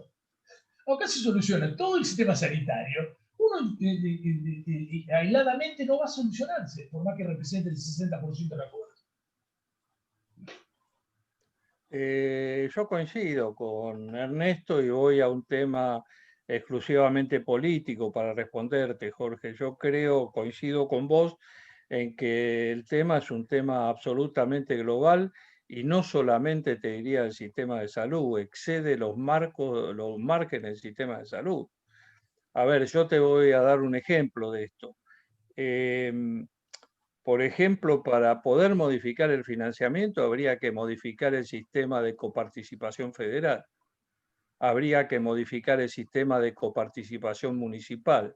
D: Acá se soluciona todo el sistema sanitario, uno aisladamente no va a solucionarse, por más que represente el 60% de la población.
F: Yo coincido con Ernesto y voy a un tema exclusivamente político para responderte, Jorge. Yo coincido con vos en que el tema es un tema absolutamente global y no solamente, te diría, el sistema de salud, excede los márgenes del sistema de salud. A ver, yo te voy a dar un ejemplo de esto. Por ejemplo, para poder modificar el financiamiento habría que modificar el sistema de coparticipación federal, habría que modificar el sistema de coparticipación municipal.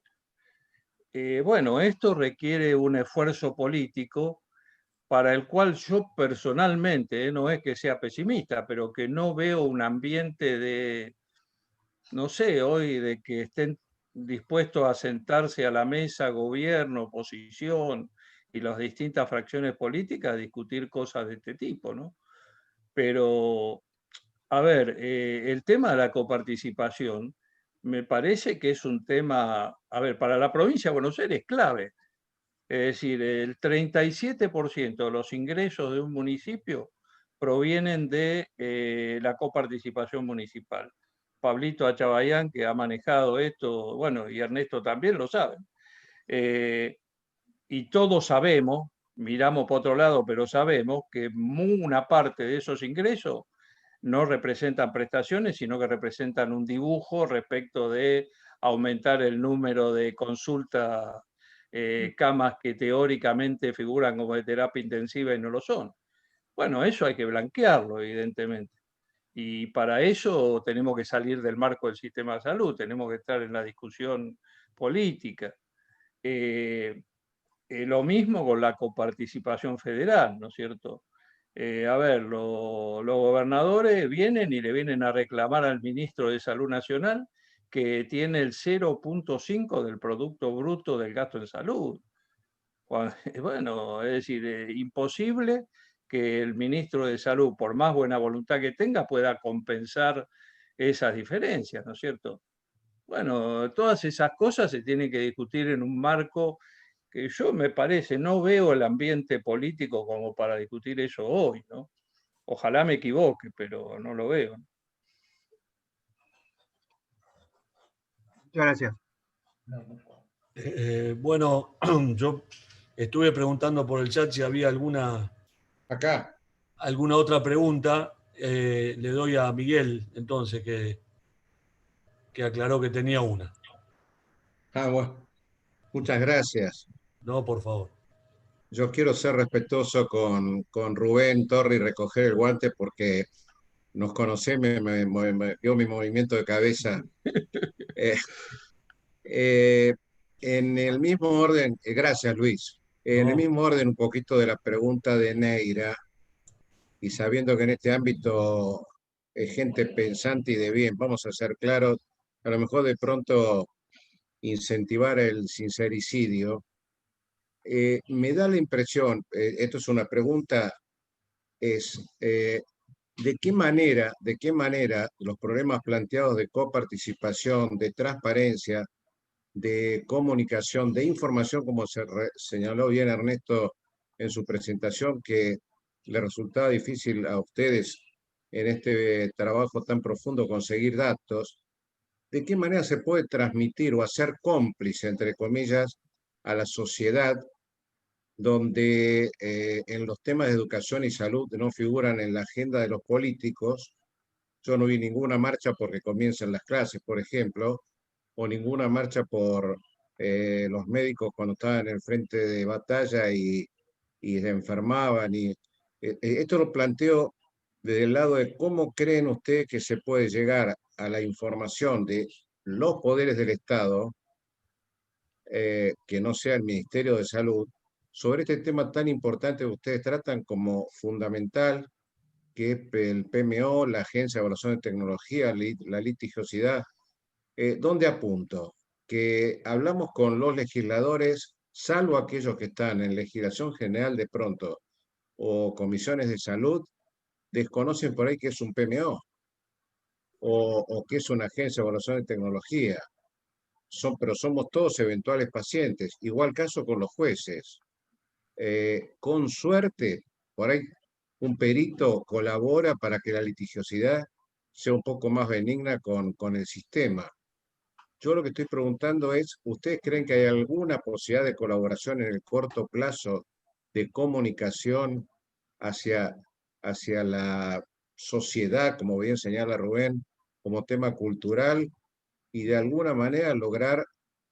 F: Bueno, esto requiere un esfuerzo político para el cual yo personalmente, no es que sea pesimista, pero que no veo un ambiente de, no sé, hoy de que estén dispuestos a sentarse a la mesa gobierno, oposición y las distintas fracciones políticas a discutir cosas de este tipo, ¿no? Pero, a ver, el tema de la coparticipación me parece que es un tema, a ver, para la provincia de Buenos Aires es clave. Es decir, el 37% de los ingresos de un municipio provienen de la coparticipación municipal. Pablito Achabayán, que ha manejado esto, bueno, y Ernesto también lo saben. Y todos sabemos, miramos por otro lado, pero sabemos que una parte de esos ingresos no representan prestaciones, sino que representan un dibujo respecto de aumentar el número de consultas, camas que teóricamente figuran como de terapia intensiva y no lo son. Bueno, eso hay que blanquearlo, evidentemente. Y para eso tenemos que salir del marco del sistema de salud, tenemos que estar en la discusión política. Lo mismo con la coparticipación federal, ¿no es cierto? A ver, los gobernadores vienen y le vienen a reclamar al ministro de Salud Nacional que tiene el 0.5 del Producto Bruto del gasto en salud. Bueno, es decir, imposible que el ministro de Salud, por más buena voluntad que tenga, pueda compensar esas diferencias, ¿no es cierto? Bueno, todas esas cosas se tienen que discutir en un marco que yo me parece, no veo el ambiente político como para discutir eso hoy, ¿no? Ojalá me equivoque, pero no lo veo.
B: Muchas gracias.
C: Bueno, yo estuve preguntando por el chat si había alguna otra pregunta. Le doy a Miguel, entonces, que aclaró que tenía una.
A: Bueno, muchas gracias.
C: No, por favor.
A: Yo quiero ser respetuoso con Rubén Torri y recoger el guante porque nos conocemos, vio mi movimiento de cabeza. En el mismo orden, gracias Luis, en el
C: No.
A: mismo orden un poquito de la pregunta de Neira, y sabiendo que en este ámbito es gente pensante y de bien, vamos a ser claros, a lo mejor de pronto incentivar el sincericidio. Me da la impresión, esto es una pregunta, es de qué manera los problemas planteados de coparticipación, de transparencia, de comunicación, de información, como señaló bien Ernesto en su presentación, que le resultaba difícil a ustedes en este trabajo tan profundo conseguir datos, ¿de qué manera se puede transmitir o hacer cómplice, entre comillas, a la sociedad donde en los temas de educación y salud no figuran en la agenda de los políticos? Yo no vi ninguna marcha porque comiencen las clases, por ejemplo, o ninguna marcha por los médicos cuando estaban en el frente de batalla y se enfermaban. Esto lo planteo desde el lado de cómo creen ustedes que se puede llegar a la información de los poderes del Estado, que no sea el Ministerio de Salud, sobre este tema tan importante que ustedes tratan como fundamental, que es el PMO, la Agencia de Evaluación de Tecnología, la litigiosidad. ¿Dónde apunto? Que hablamos con los legisladores, salvo aquellos que están en legislación general de pronto o comisiones de salud, desconocen por ahí que es un PMO o que es una agencia de evaluación de tecnología. Pero somos todos eventuales pacientes. Igual caso con los jueces. Con suerte, por ahí un perito colabora para que la litigiosidad sea un poco más benigna con el sistema. Yo lo que estoy preguntando es, ¿ustedes creen que hay alguna posibilidad de colaboración en el corto plazo de comunicación hacia, hacia la sociedad, como bien señala Rubén, como tema cultural, y de alguna manera lograr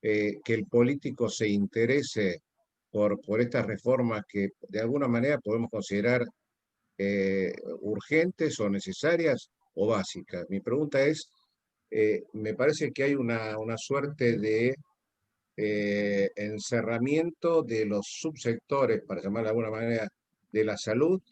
A: que el político se interese por estas reformas que de alguna manera podemos considerar urgentes o necesarias o básicas? Mi pregunta es, me parece que hay una suerte de encerramiento de los subsectores, para llamar de alguna manera, de la salud,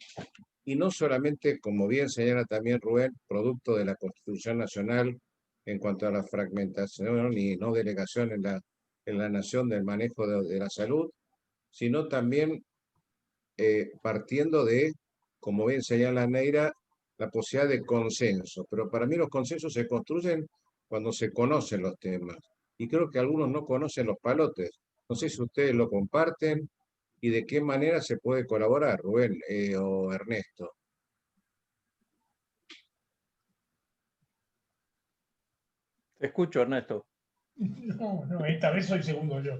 A: y no solamente, como bien señala también Rubén, producto de la Constitución Nacional en cuanto a la fragmentación y no delegación en la nación del manejo de la salud, sino también partiendo de, como bien señala Neira, la posibilidad de consenso. Pero para mí los consensos se construyen cuando se conocen los temas. Y creo que algunos no conocen los palotes. No sé si ustedes lo comparten y de qué manera se puede colaborar, Rubén o Ernesto.
F: Te escucho, Ernesto.
D: No, esta vez soy segundo yo.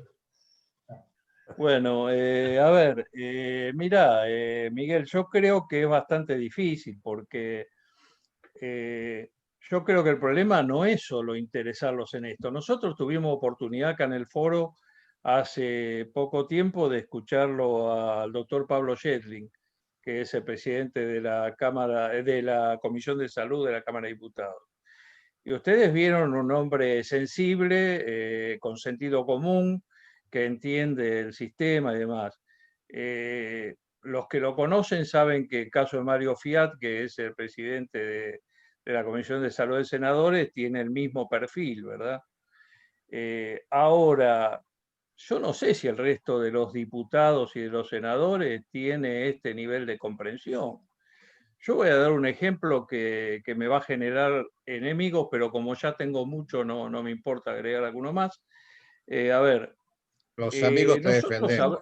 F: Bueno, a ver, mirá, Miguel, yo creo que es bastante difícil porque yo creo que el problema no es solo interesarlos en esto. Nosotros tuvimos oportunidad acá en el foro hace poco tiempo de escucharlo al doctor Pablo Yedlin, que es el presidente de la Cámara, de la Comisión de Salud de la Cámara de Diputados. Y ustedes vieron un hombre sensible, con sentido común, que entiende el sistema y demás. Los que lo conocen saben que el caso de Mario Fiat, que es el presidente de la Comisión de Salud de Senadores, tiene el mismo perfil, ¿verdad? Ahora, yo no sé si el resto de los diputados y de los senadores tiene este nivel de comprensión. Yo voy a dar un ejemplo que me va a generar enemigos, pero como ya tengo mucho, no me importa agregar alguno más. A ver,
A: Los amigos te
F: nosotros
A: defendemos.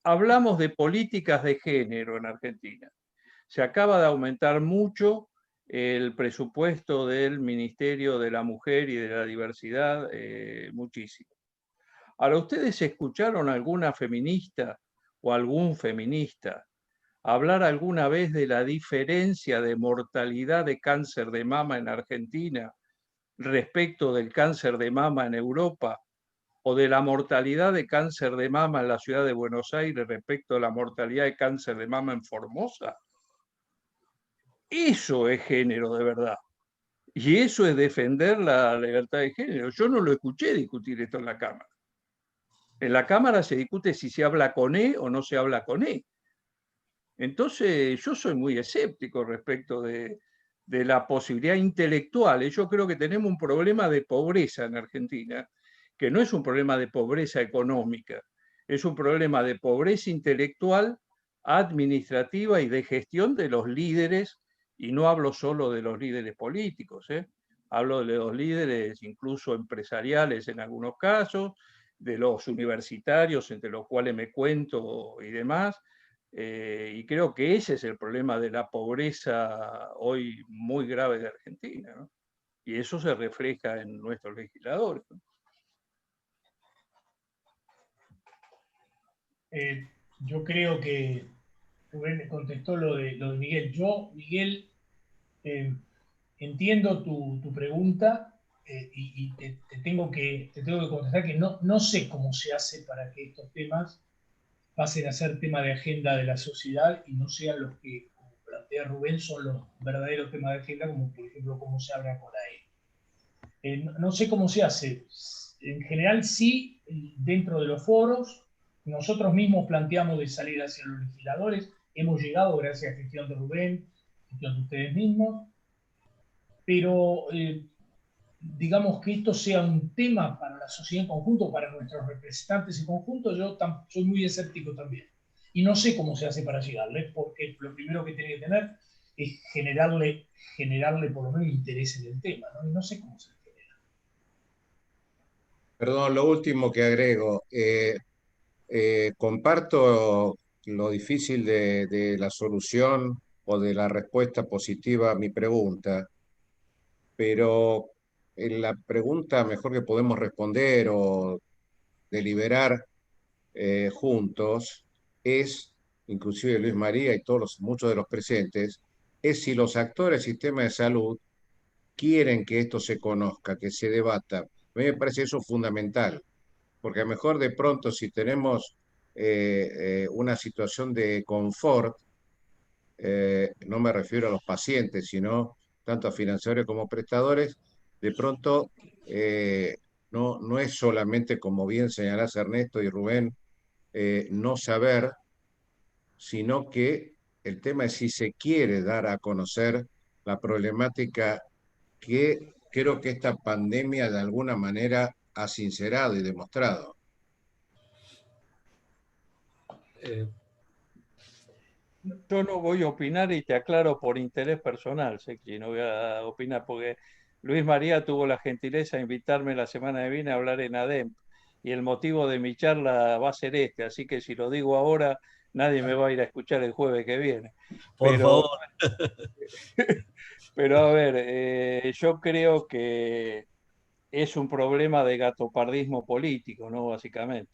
F: hablamos de políticas de género en Argentina. Se acaba de aumentar mucho el presupuesto del Ministerio de la Mujer y de la Diversidad, muchísimo. Ahora, ¿ustedes escucharon a alguna feminista o algún feminista hablar alguna vez de la diferencia de mortalidad de cáncer de mama en Argentina respecto del cáncer de mama en Europa, o de la mortalidad de cáncer de mama en la ciudad de Buenos Aires respecto a la mortalidad de cáncer de mama en Formosa? Eso es género de verdad. Y eso es defender la libertad de género. Yo no lo escuché discutir esto en la Cámara. En la Cámara se discute si se habla con E o no se habla con E. Entonces, yo soy muy escéptico respecto de la posibilidad intelectual. Yo creo que tenemos un problema de pobreza en Argentina, que no es un problema de pobreza económica, es un problema de pobreza intelectual, administrativa y de gestión de los líderes, y no hablo solo de los líderes políticos, hablo de los líderes incluso empresariales en algunos casos, de los universitarios, entre los cuales me cuento y demás. Y creo que ese es el problema de la pobreza hoy muy grave de Argentina, ¿no? Y eso se refleja en nuestros legisladores, ¿no?
D: Yo creo que Rubén contestó lo de Miguel. Yo, Miguel, entiendo tu pregunta y te tengo que contestar que no sé cómo se hace para que estos temas pasen a ser tema de agenda de la sociedad y no sean los que, como plantea Rubén, son los verdaderos temas de agenda, como por ejemplo cómo se habla con la E. No sé cómo se hace. En general sí, dentro de los foros, nosotros mismos planteamos de salir hacia los legisladores, hemos llegado gracias a la gestión de Rubén, gestión de ustedes mismos, pero digamos que esto sea un tema para la sociedad en conjunto, para nuestros representantes en conjunto, yo soy muy escéptico también. Y no sé cómo se hace para llegarle, porque lo primero que tiene que tener es generarle por lo menos interés en el tema, ¿no? Y no sé cómo se genera.
A: Perdón, lo último que agrego. Comparto lo difícil de la solución o de la respuesta positiva a mi pregunta, pero en la pregunta mejor que podemos responder o deliberar juntos es, inclusive Luis María y muchos de los presentes, es si los actores del sistema de salud quieren que esto se conozca, que se debata. A mí me parece eso fundamental, porque a lo mejor de pronto si tenemos una situación de confort, no me refiero a los pacientes, sino tanto a financiadores como prestadores, de pronto no es solamente, como bien señalás Ernesto y Rubén, no saber, sino que el tema es si se quiere dar a conocer la problemática que creo que esta pandemia de alguna manera ha sincerado y demostrado.
F: Yo no voy a opinar y te aclaro por interés personal, sé que no voy a opinar porque Luis María tuvo la gentileza de invitarme la semana que viene a hablar en ADEM y el motivo de mi charla va a ser este, así que si lo digo ahora nadie me va a ir a escuchar el jueves que viene.
C: Por favor.
F: Pero a ver, yo creo que es un problema de gatopardismo político, ¿no? Básicamente.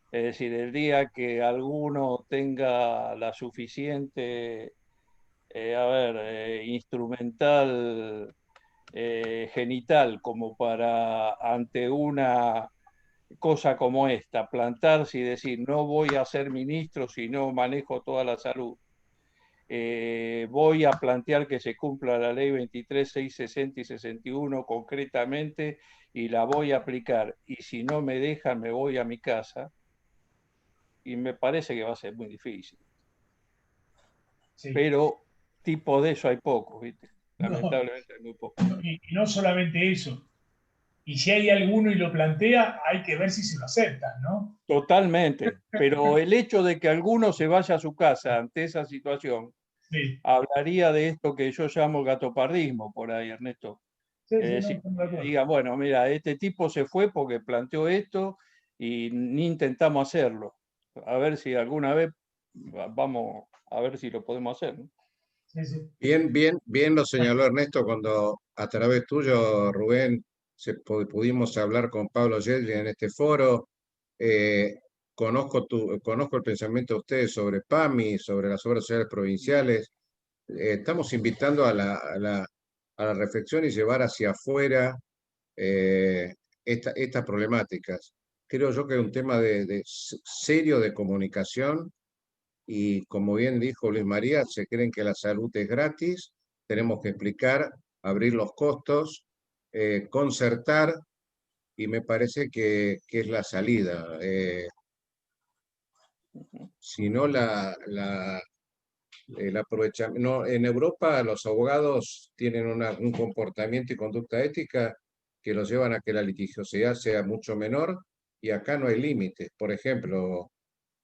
F: Es decir, el día que alguno tenga la suficiente, instrumental, genital, como para, ante una cosa como esta, plantarse y decir, no voy a ser ministro si no manejo toda la salud. Voy a plantear que se cumpla la ley 23, 660 y 61 concretamente y la voy a aplicar. Y si no me dejan, me voy a mi casa. Y me parece que va a ser muy difícil. Sí. Pero tipo de eso hay pocos, ¿viste? Lamentablemente hay muy pocos.
D: Y no solamente eso. Y si hay alguno y lo plantea, hay que ver si se lo aceptan, ¿no?
F: Totalmente. Pero el hecho de que alguno se vaya a su casa ante esa situación, sí, hablaría de esto que yo llamo gatopardismo por ahí, Ernesto. Sí, es decir, diga, bueno, mira, este tipo se fue porque planteó esto y ni intentamos hacerlo. A ver si alguna vez vamos a ver si lo podemos hacer, ¿no?
A: Sí, sí. Bien lo señaló Ernesto cuando a través tuyo, Rubén, pudimos hablar con Pablo Yedlin en este foro. Conozco el pensamiento de ustedes sobre PAMI, sobre las obras sociales provinciales. Estamos invitando a la reflexión y llevar hacia afuera estas problemáticas. Creo yo que es un tema serio de comunicación y como bien dijo Luis María, se creen que la salud es gratis, tenemos que explicar, abrir los costos, concertar y me parece que es la salida. Si no, el aprovechamiento. No, en Europa los abogados tienen un comportamiento y conducta ética que los llevan a que la litigiosidad sea mucho menor y acá no hay límites. Por ejemplo,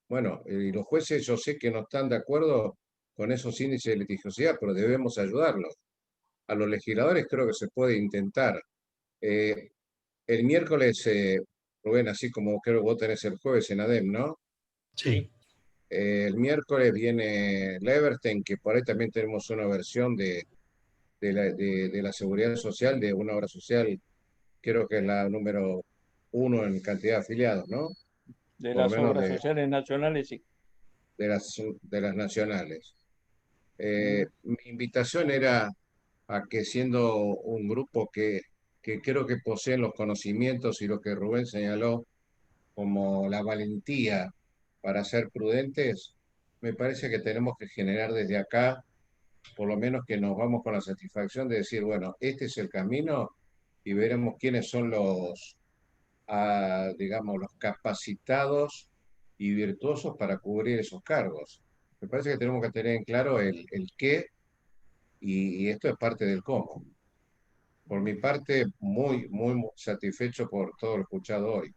A: bueno, y los jueces yo sé que no están de acuerdo con esos índices de litigiosidad, pero debemos ayudarlos. A los legisladores creo que se puede intentar. Eh, el miércoles, Rubén, así como creo que vos tenés el jueves en ADEM, ¿no?
C: Sí.
A: El miércoles viene Leverstein, que por ahí también tenemos una versión de la seguridad social, de una obra social, creo que es la número 1 en cantidad de afiliados, ¿no?
F: De
A: Por lo
F: las
A: menos
F: obras sociales nacionales, sí.
A: de las nacionales. Mi invitación era a que siendo un grupo que creo que poseen los conocimientos y lo que Rubén señaló como la valentía para ser prudentes, me parece que tenemos que generar desde acá, por lo menos que nos vamos con la satisfacción de decir, bueno, este es el camino y veremos quiénes son digamos, los capacitados y virtuosos para cubrir esos cargos. Me parece que tenemos que tener en claro el qué y esto es parte del cómo. Por mi parte, muy satisfecho por todo lo escuchado hoy.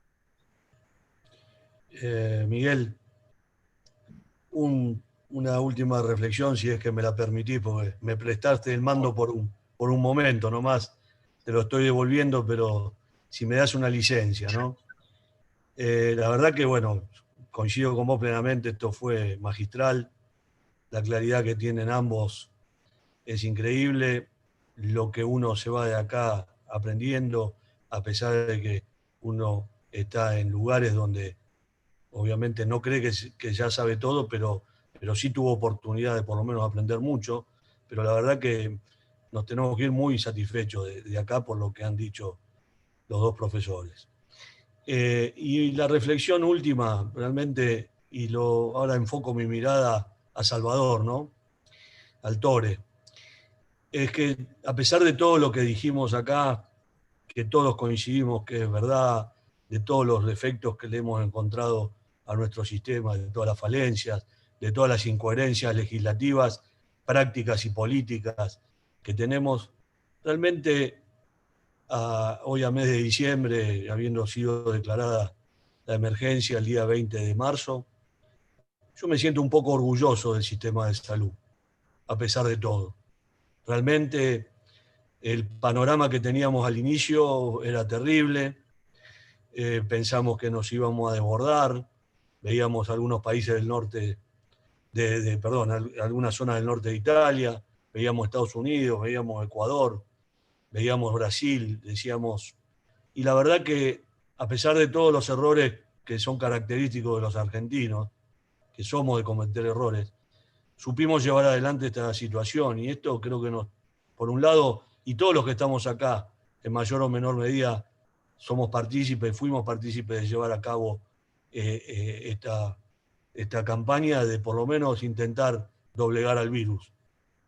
C: Miguel, una última reflexión, si es que me la permitís, porque me prestaste el mando por un momento nomás, te lo estoy devolviendo, pero si me das una licencia, ¿no? La verdad que, bueno, coincido con vos plenamente, esto fue magistral, la claridad que tienen ambos es increíble, lo que uno se va de acá aprendiendo, a pesar de que uno está en lugares donde obviamente no cree que ya sabe todo, pero sí tuvo oportunidad de por lo menos aprender mucho, pero la verdad que nos tenemos que ir muy satisfechos de acá por lo que han dicho los dos profesores. Y la reflexión última, realmente, ahora enfoco mi mirada a Salvador, ¿no? Al Tore, es que a pesar de todo lo que dijimos acá, que todos coincidimos que es verdad, de todos los defectos que le hemos encontrado a nuestro sistema, de todas las falencias, de todas las incoherencias legislativas, prácticas y políticas que tenemos, realmente hoy a mes de diciembre, habiendo sido declarada la emergencia el día 20 de marzo, yo me siento un poco orgulloso del sistema de salud, a pesar de todo. Realmente el panorama que teníamos al inicio era terrible, pensamos que nos íbamos a desbordar, veíamos algunos países del norte, perdón, algunas zonas del norte de Italia, veíamos Estados Unidos, veíamos Ecuador, veíamos Brasil, decíamos, y la verdad que a pesar de todos los errores que son característicos de los argentinos, que somos de cometer errores, supimos llevar adelante esta situación y esto creo que por un lado, y todos los que estamos acá, en mayor o menor medida, somos partícipes, fuimos partícipes de llevar a cabo esta campaña de por lo menos intentar doblegar al virus.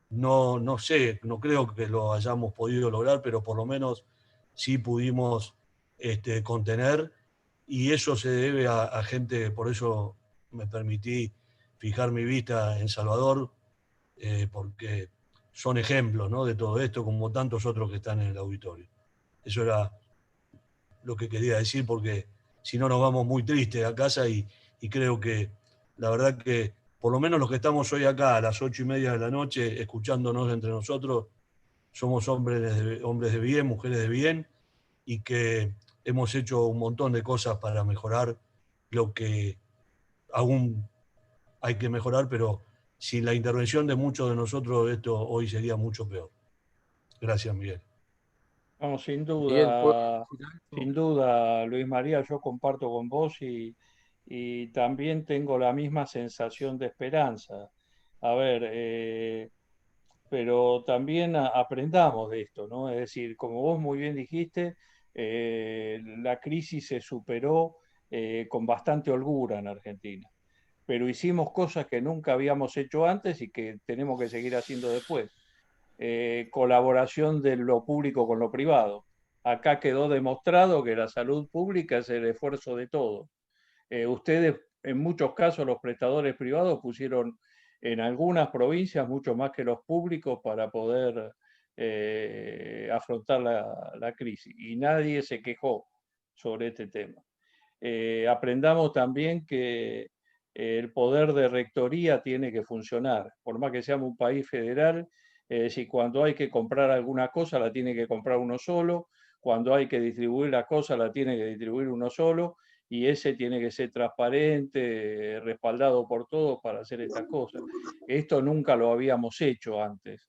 C: No sé, no creo que lo hayamos podido lograr, pero por lo menos sí pudimos contener y eso se debe a gente, por eso me permití fijar mi vista en Salvador, porque son ejemplos, ¿no?, de todo esto, como tantos otros que están en el auditorio. Eso era lo que quería decir, porque si no nos vamos muy tristes a casa y creo que la verdad que por lo menos los que estamos hoy acá a las 8:30 de la noche escuchándonos entre nosotros, somos hombres de bien, mujeres de bien, y que hemos hecho un montón de cosas para mejorar lo que aún hay que mejorar, pero sin la intervención de muchos de nosotros esto hoy sería mucho peor. Gracias, Miguel.
F: Vamos,
J: Miguel, ¿puedo
F: sin duda, Luis María, yo comparto con vos y también tengo la misma sensación de esperanza. A ver, pero también aprendamos de esto, ¿no? Es decir, como vos muy bien dijiste, la crisis se superó con bastante holgura en Argentina, pero hicimos cosas que nunca habíamos hecho antes y que tenemos que seguir haciendo después. Colaboración de lo público con lo privado. acá quedó demostrado que la salud pública es el esfuerzo de todos. Ustedes, en muchos casos, los prestadores privados pusieron en algunas provincias mucho más que los públicos para poder afrontar la crisis, y nadie se quejó sobre este tema. Aprendamos también que el poder de rectoría tiene que funcionar, por más que seamos un país federal. Si cuando hay que comprar alguna cosa la tiene que comprar uno solo, cuando hay que distribuir la cosa la tiene que distribuir uno solo, y ese tiene que ser transparente, respaldado por todos para hacer estas cosas. Esto nunca lo habíamos hecho antes,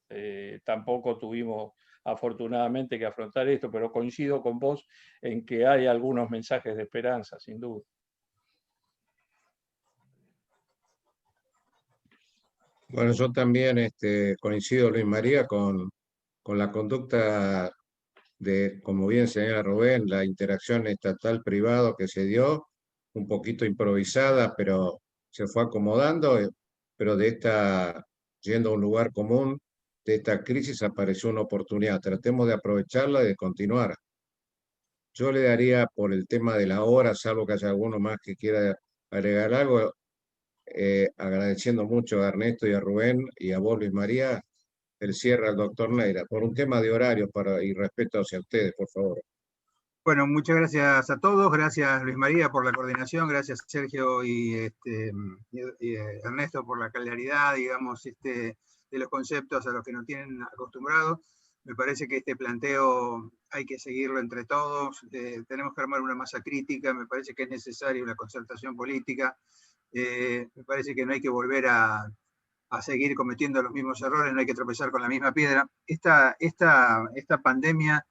F: tampoco tuvimos afortunadamente que afrontar esto, pero coincido con vos en que hay algunos mensajes de esperanza, sin duda.
A: Bueno, yo también coincido, Luis María, con la conducta de, como bien señala Rubén, la interacción estatal-privado que se dio, un poquito improvisada, pero se fue acomodando, pero yendo a un lugar común, de esta crisis apareció una oportunidad. Tratemos de aprovecharla y de continuar. Yo le daría por el tema de la hora, salvo que haya alguno más que quiera agregar algo, agradeciendo mucho a Ernesto y a Rubén y a vos, Luis María, el cierre al doctor Neira, por un tema de horario y respeto hacia ustedes, por favor.
B: Bueno, muchas gracias a todos, gracias Luis María por la coordinación, gracias Sergio y Ernesto por la claridad, digamos, de los conceptos a los que nos tienen acostumbrados. Me parece que este planteo hay que seguirlo entre todos, tenemos que armar una masa crítica, me parece que es necesaria una concertación política, me parece que no hay que volver a seguir cometiendo los mismos errores, no hay que tropezar con la misma piedra. Esta pandemia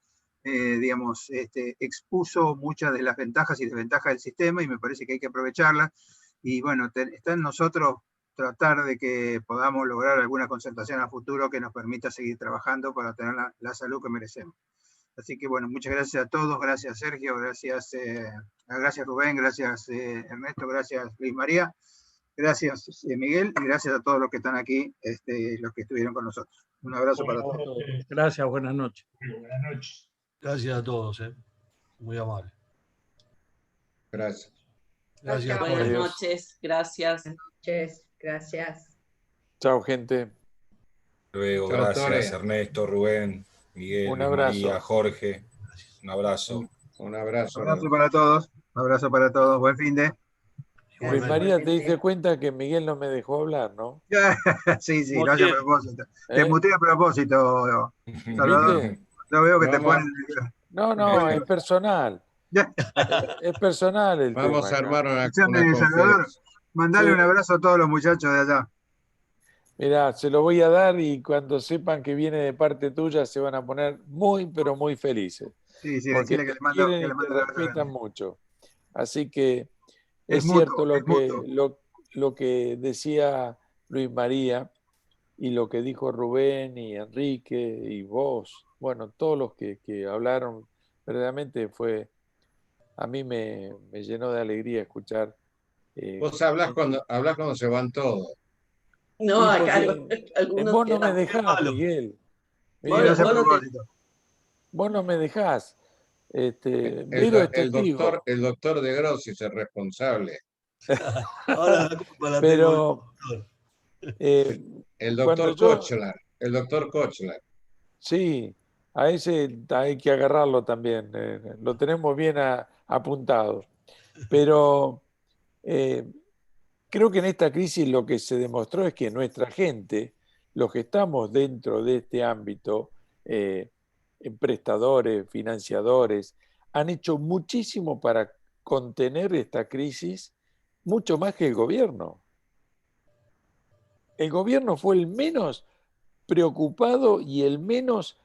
B: digamos, expuso muchas de las ventajas y desventajas del sistema, y me parece que hay que aprovecharlas. Y bueno, está en nosotros tratar de que podamos lograr alguna concertación a futuro que nos permita seguir trabajando para tener la salud que merecemos. Así que bueno, muchas gracias a todos, gracias Sergio, gracias Rubén, gracias Ernesto, gracias Luis María, gracias Miguel, y gracias a todos los que están aquí, los que estuvieron con nosotros. Un abrazo para todos.
F: Gracias, buenas noches.
D: Buenas noches.
C: Gracias a todos, muy amable.
A: Gracias.
C: Gracias.
G: Buenas noches, gracias.
E: Gracias.
J: Chao, gente.
I: Luego,
A: Chao,
I: gracias
A: Tore.
I: Ernesto, Rubén, Miguel,
J: Un
I: Luis
J: abrazo.
I: María, Jorge. Un abrazo.
A: Un abrazo.
B: Un abrazo para todos, buen fin de.
J: Luis María, te diste cuenta que Miguel no me dejó hablar, ¿no?
B: Sí, lo hace a propósito. Te muteé a propósito, Salvador.
J: ¿Viste?
B: Yo veo que te ponen...
J: No, es personal. Es personal el tema.
A: Vamos a armar una
B: Salvador, mandale
J: Sí.
B: un abrazo a todos los muchachos de allá.
J: Mirá, se lo voy a dar y cuando sepan que viene de parte tuya se van a poner muy, pero muy felices.
B: Sí,
J: porque
B: decirle
J: te
B: que le mando
J: quieren y te
B: un abrazo
J: respetan
B: grande.
J: mucho. Así que
B: Es
J: es cierto
B: mutuo,
J: lo que decía Luis María y lo que dijo Rubén y Enrique y vos. Bueno, todos los que hablaron, verdaderamente a mí me llenó de alegría escuchar.
A: Vos hablás cuando se van todos.
G: No, acá algunos
J: vos no me
G: quedan.
J: dejás, Miguel. Vos no me dejás. Vero es testigo.
A: El doctor de Grossi es el responsable.
C: Ahora la culpa la
J: Pero
A: el doctor Kochler.
J: Sí, a ese hay que agarrarlo también. Lo tenemos bien apuntado. Pero creo que en esta crisis lo que se demostró es que nuestra gente, los que estamos dentro de este ámbito, prestadores, financiadores, han hecho muchísimo para contener esta crisis, mucho más que el gobierno. El gobierno fue el menos preocupado y el menos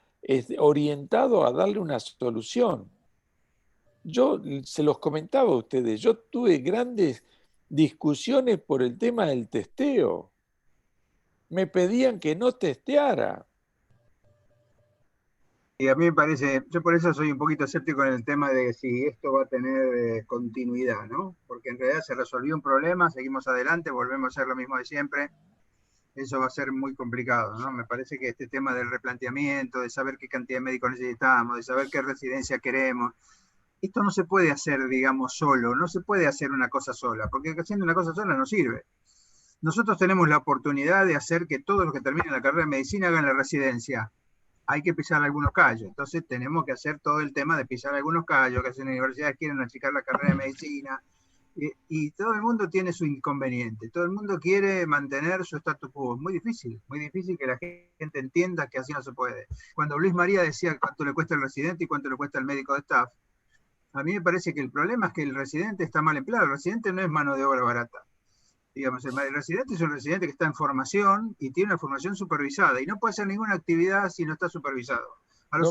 J: orientado a darle una solución. Yo se los comentaba a ustedes, yo tuve grandes discusiones por el tema del testeo. Me pedían que no testeara.
B: Y a mí me parece, yo por eso soy un poquito escéptico en el tema de si esto va a tener continuidad, ¿no? Porque en realidad se resolvió un problema, seguimos adelante, volvemos a hacer lo mismo de siempre. eso va a ser muy complicado, ¿no? Me parece que este tema del replanteamiento, de saber qué cantidad de médicos necesitamos, de saber qué residencia queremos, esto no se puede hacer, digamos, solo, no se puede hacer una cosa sola, porque haciendo una cosa sola no sirve. Nosotros tenemos la oportunidad de hacer que todos los que terminen la carrera de medicina hagan la residencia. Hay que pisar algunos callos, entonces tenemos que hacer todo el tema de pisar algunos callos, que las universidades quieren achicar la carrera de medicina, y todo el mundo tiene su inconveniente, todo el mundo quiere mantener su status quo. Es muy difícil que la gente entienda que así no se puede. Cuando Luis María decía cuánto le cuesta el residente y cuánto le cuesta el médico de staff, a mí me parece que el problema es que el residente está mal empleado. El residente no es mano de obra barata. Digamos, el residente es un residente que está en formación y tiene una formación supervisada y no puede hacer ninguna actividad si no está supervisado. A lo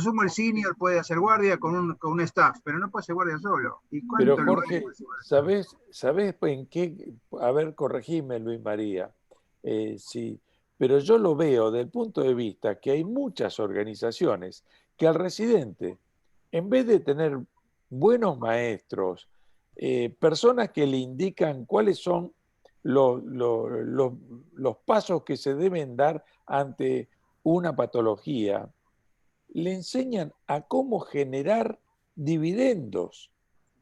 B: sumo el senior puede hacer guardia con un staff, pero no puede hacer guardia solo. ¿Y
J: pero Jorge, ¿sabés en qué? A ver, corregime, Luis María. Sí, pero yo lo veo desde el punto de vista que hay muchas organizaciones que al residente, en vez de tener buenos maestros, personas que le indican cuáles son los pasos que se deben dar ante una patología, le enseñan a cómo generar dividendos.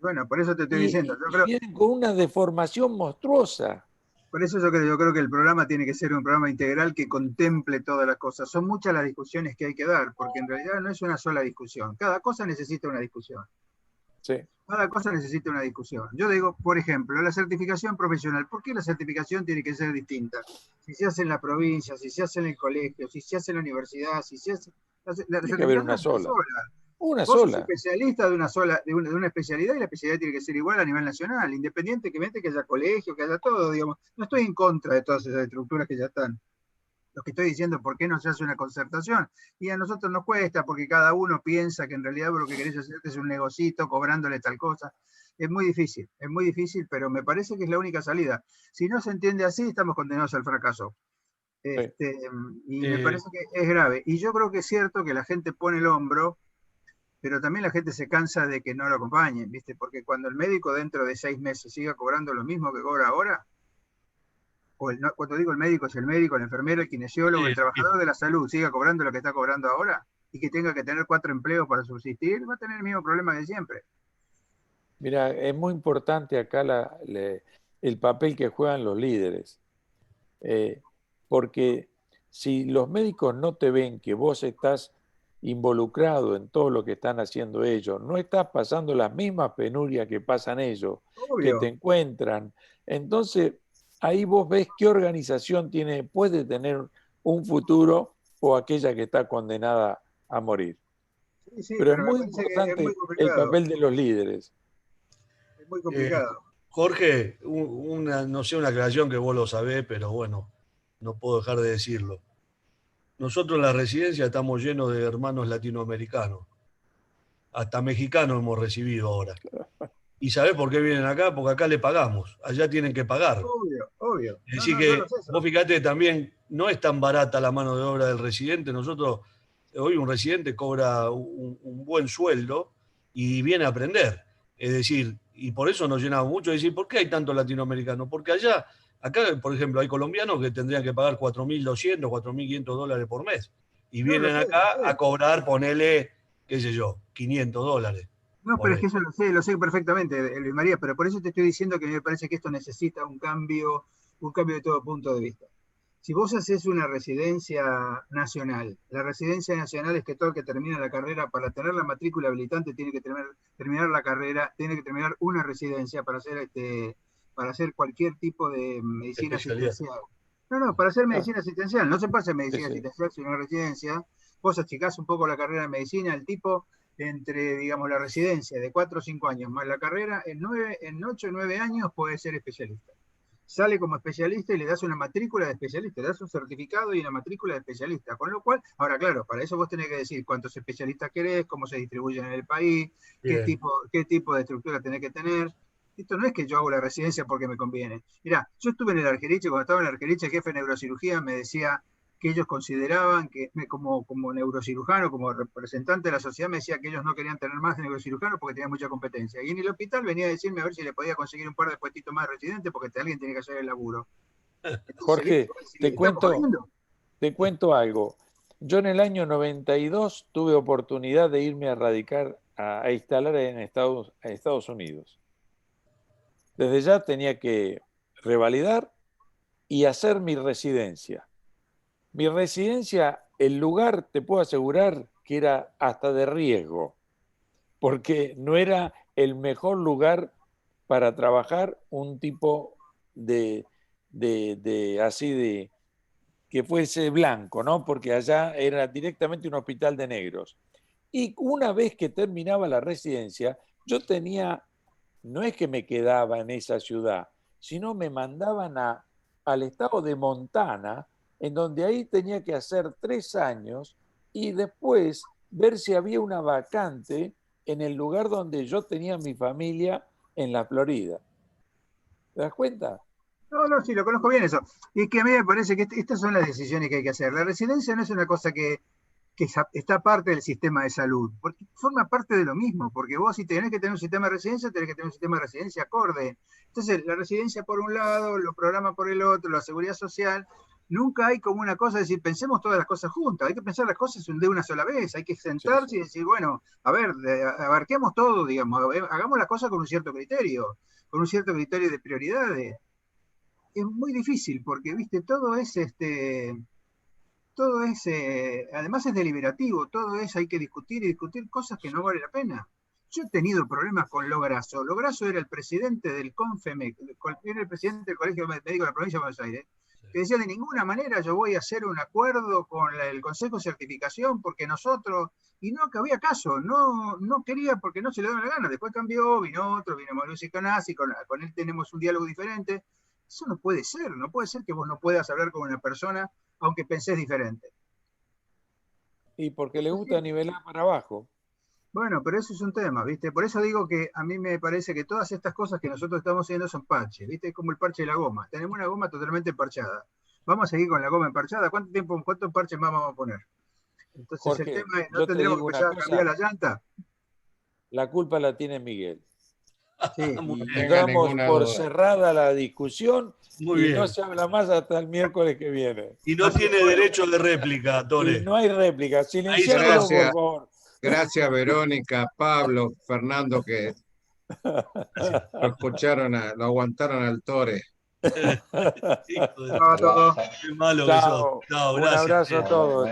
B: Bueno, por eso te estoy diciendo. Yo creo,
J: vienen con una deformación monstruosa.
B: Por eso yo creo que el programa tiene que ser un programa integral que contemple todas las cosas. Son muchas las discusiones que hay que dar, porque en realidad no es una sola discusión. Cada cosa necesita una discusión.
J: Sí.
B: Cada cosa necesita una discusión. Yo digo, por ejemplo, la certificación profesional. ¿Por qué la certificación tiene que ser distinta? Si se hace en la provincia, si se hace en el colegio, si se hace en la universidad, si se hace...
J: Tiene que haber una sola. Una
B: Vos
J: sola.
B: sos especialista de una especialidad y la especialidad tiene que ser igual a nivel nacional, independientemente que haya colegio, que haya todo, digamos. No estoy en contra de todas esas estructuras que ya están. Lo que estoy diciendo, ¿por qué no se hace una concertación? Y a nosotros nos cuesta, porque cada uno piensa que en realidad lo que querés hacer es un negocito cobrándole tal cosa. Es muy difícil, pero me parece que es la única salida. Si no se entiende así, estamos condenados al fracaso. Y me parece que es grave. Y yo creo que es cierto que la gente pone el hombro, pero también la gente se cansa de que no lo acompañen, ¿viste? Porque cuando el médico dentro de 6 meses siga cobrando lo mismo que cobra ahora, cuando digo el médico, es el médico, el enfermero, el kinesiólogo, el trabajador de la salud, siga cobrando lo que está cobrando ahora y que tenga que tener 4 empleos para subsistir, va a tener el mismo problema de siempre.
J: Mira, es muy importante acá el papel que juegan los líderes. Porque si los médicos no te ven que vos estás involucrado en todo lo que están haciendo ellos, no estás pasando las mismas penurias que pasan ellos,
B: Obvio.
J: que te encuentran, entonces ahí vos ves qué organización puede tener un futuro o aquella que está condenada a morir.
B: Sí,
J: pero es muy importante el papel de los líderes.
B: Es muy complicado.
C: Jorge, no sé, una aclaración que vos lo sabés, pero bueno, no puedo dejar de decirlo. Nosotros en la residencia estamos llenos de hermanos latinoamericanos. Hasta mexicanos hemos recibido ahora. ¿Y sabés por qué vienen acá? Porque acá le pagamos. Allá tienen que pagar.
B: Obvio.
C: Es decir que vos fíjate también, no es tan barata la mano de obra del residente. Nosotros, hoy un residente cobra un buen sueldo y viene a aprender. Es decir, y por eso nos llenamos mucho. Es decir, ¿por qué hay tantos latinoamericanos? Porque acá, por ejemplo, hay colombianos que tendrían que pagar $4.200, $4.500 por mes. Y vienen acá a cobrar, ponele, qué sé yo, $500.
B: No, pero es que eso lo sé perfectamente, Luis María, pero por eso te estoy diciendo que me parece que esto necesita un cambio de todo punto de vista. Si vos haces una residencia nacional, la residencia nacional es que todo el que termina la carrera, para tener la matrícula habilitante, tiene que terminar la carrera, tiene que terminar una residencia para hacer cualquier tipo de medicina asistencial. No, para hacer medicina asistencial. No se puede hacer medicina asistencial sin una residencia. Vos achicás un poco la carrera de medicina, el tipo entre, digamos, la residencia de 4 o 5 años más la carrera, en 8 o 9 años puede ser especialista. Sale como especialista y le das una matrícula de especialista, le das un certificado y una matrícula de especialista. Con lo cual, ahora claro, para eso vos tenés que decir cuántos especialistas querés, cómo se distribuyen en el país, qué tipo de estructura tenés que tener. Esto no es que yo hago la residencia porque me conviene. Mirá, yo estuve en el Argerich, cuando estaba en el Argerich, el jefe de neurocirugía me decía que ellos consideraban que, como neurocirujano, como representante de la sociedad, me decía que ellos no querían tener más neurocirujanos porque tenían mucha competencia. Y en el hospital venía a decirme a ver si le podía conseguir un par de puestitos más de residentes porque alguien tenía que hacer el laburo.
J: Jorge, te cuento algo. Yo en el año 92 tuve oportunidad de irme a radicar, a instalar en Estados Unidos. Desde ya tenía que revalidar y hacer mi residencia. Mi residencia, el lugar, te puedo asegurar que era hasta de riesgo, porque no era el mejor lugar para trabajar un tipo así de que fuese blanco, ¿no? Porque allá era directamente un hospital de negros. Y una vez que terminaba la residencia, yo tenía, no es que me quedaba en esa ciudad, sino me mandaban al estado de Montana, en donde ahí tenía que hacer 3 años y después ver si había una vacante en el lugar donde yo tenía mi familia en la Florida. ¿Te das cuenta?
B: No, sí, lo conozco bien eso. Y es que a mí me parece que estas son las decisiones que hay que hacer. La residencia no es una cosa que está parte del sistema de salud, porque forma parte de lo mismo, porque vos si tenés que tener un sistema de residencia, tenés que tener un sistema de residencia acorde. Entonces, la residencia por un lado, los programas por el otro, la seguridad social, nunca hay como una cosa de decir, pensemos todas las cosas juntas, hay que pensar las cosas de una sola vez, hay que sentarse y decir, bueno, a ver, abarquemos todo, digamos, hagamos las cosas con un cierto criterio de prioridades. Es muy difícil porque, viste, además es deliberativo, hay que discutir y discutir cosas que no vale la pena. Yo he tenido problemas con Lograsso. Lograsso era el presidente del CONFEMEC, era el presidente del Colegio Médico de la Provincia de Buenos Aires, que decía de ninguna manera yo voy a hacer un acuerdo con el Consejo de Certificación porque nosotros, y no que había caso, no quería porque no se le daba la gana. Después cambió, vino Mauricio Canassi, con él tenemos un diálogo diferente. Eso no puede ser que vos no puedas hablar con una persona aunque pensés diferente.
J: Y porque le gusta nivelar para abajo.
B: Bueno, pero eso es un tema, ¿viste? Por eso digo que a mí me parece que todas estas cosas que nosotros estamos haciendo son parches, ¿viste? Es como el parche de la goma. Tenemos una goma totalmente parchada. Vamos a seguir con la goma parchada. ¿Cuántos parches más vamos a poner? Entonces, Jorge, el tema es, ¿no tendríamos que empezar a cambiar la llanta?
J: La culpa la tiene Miguel.
B: Sí,
J: damos por cerrada la discusión.
C: Muy bien.
J: No se habla más hasta el miércoles que viene.
C: Y no tiene derecho de réplica, Tore.
J: No hay réplica. Silencialo, por favor.
A: Gracias, Verónica, Pablo, Fernando, que lo escucharon, lo aguantaron al Tore.
C: Hijo de... Qué malo que sos. Chao,
J: Un abrazo a todos.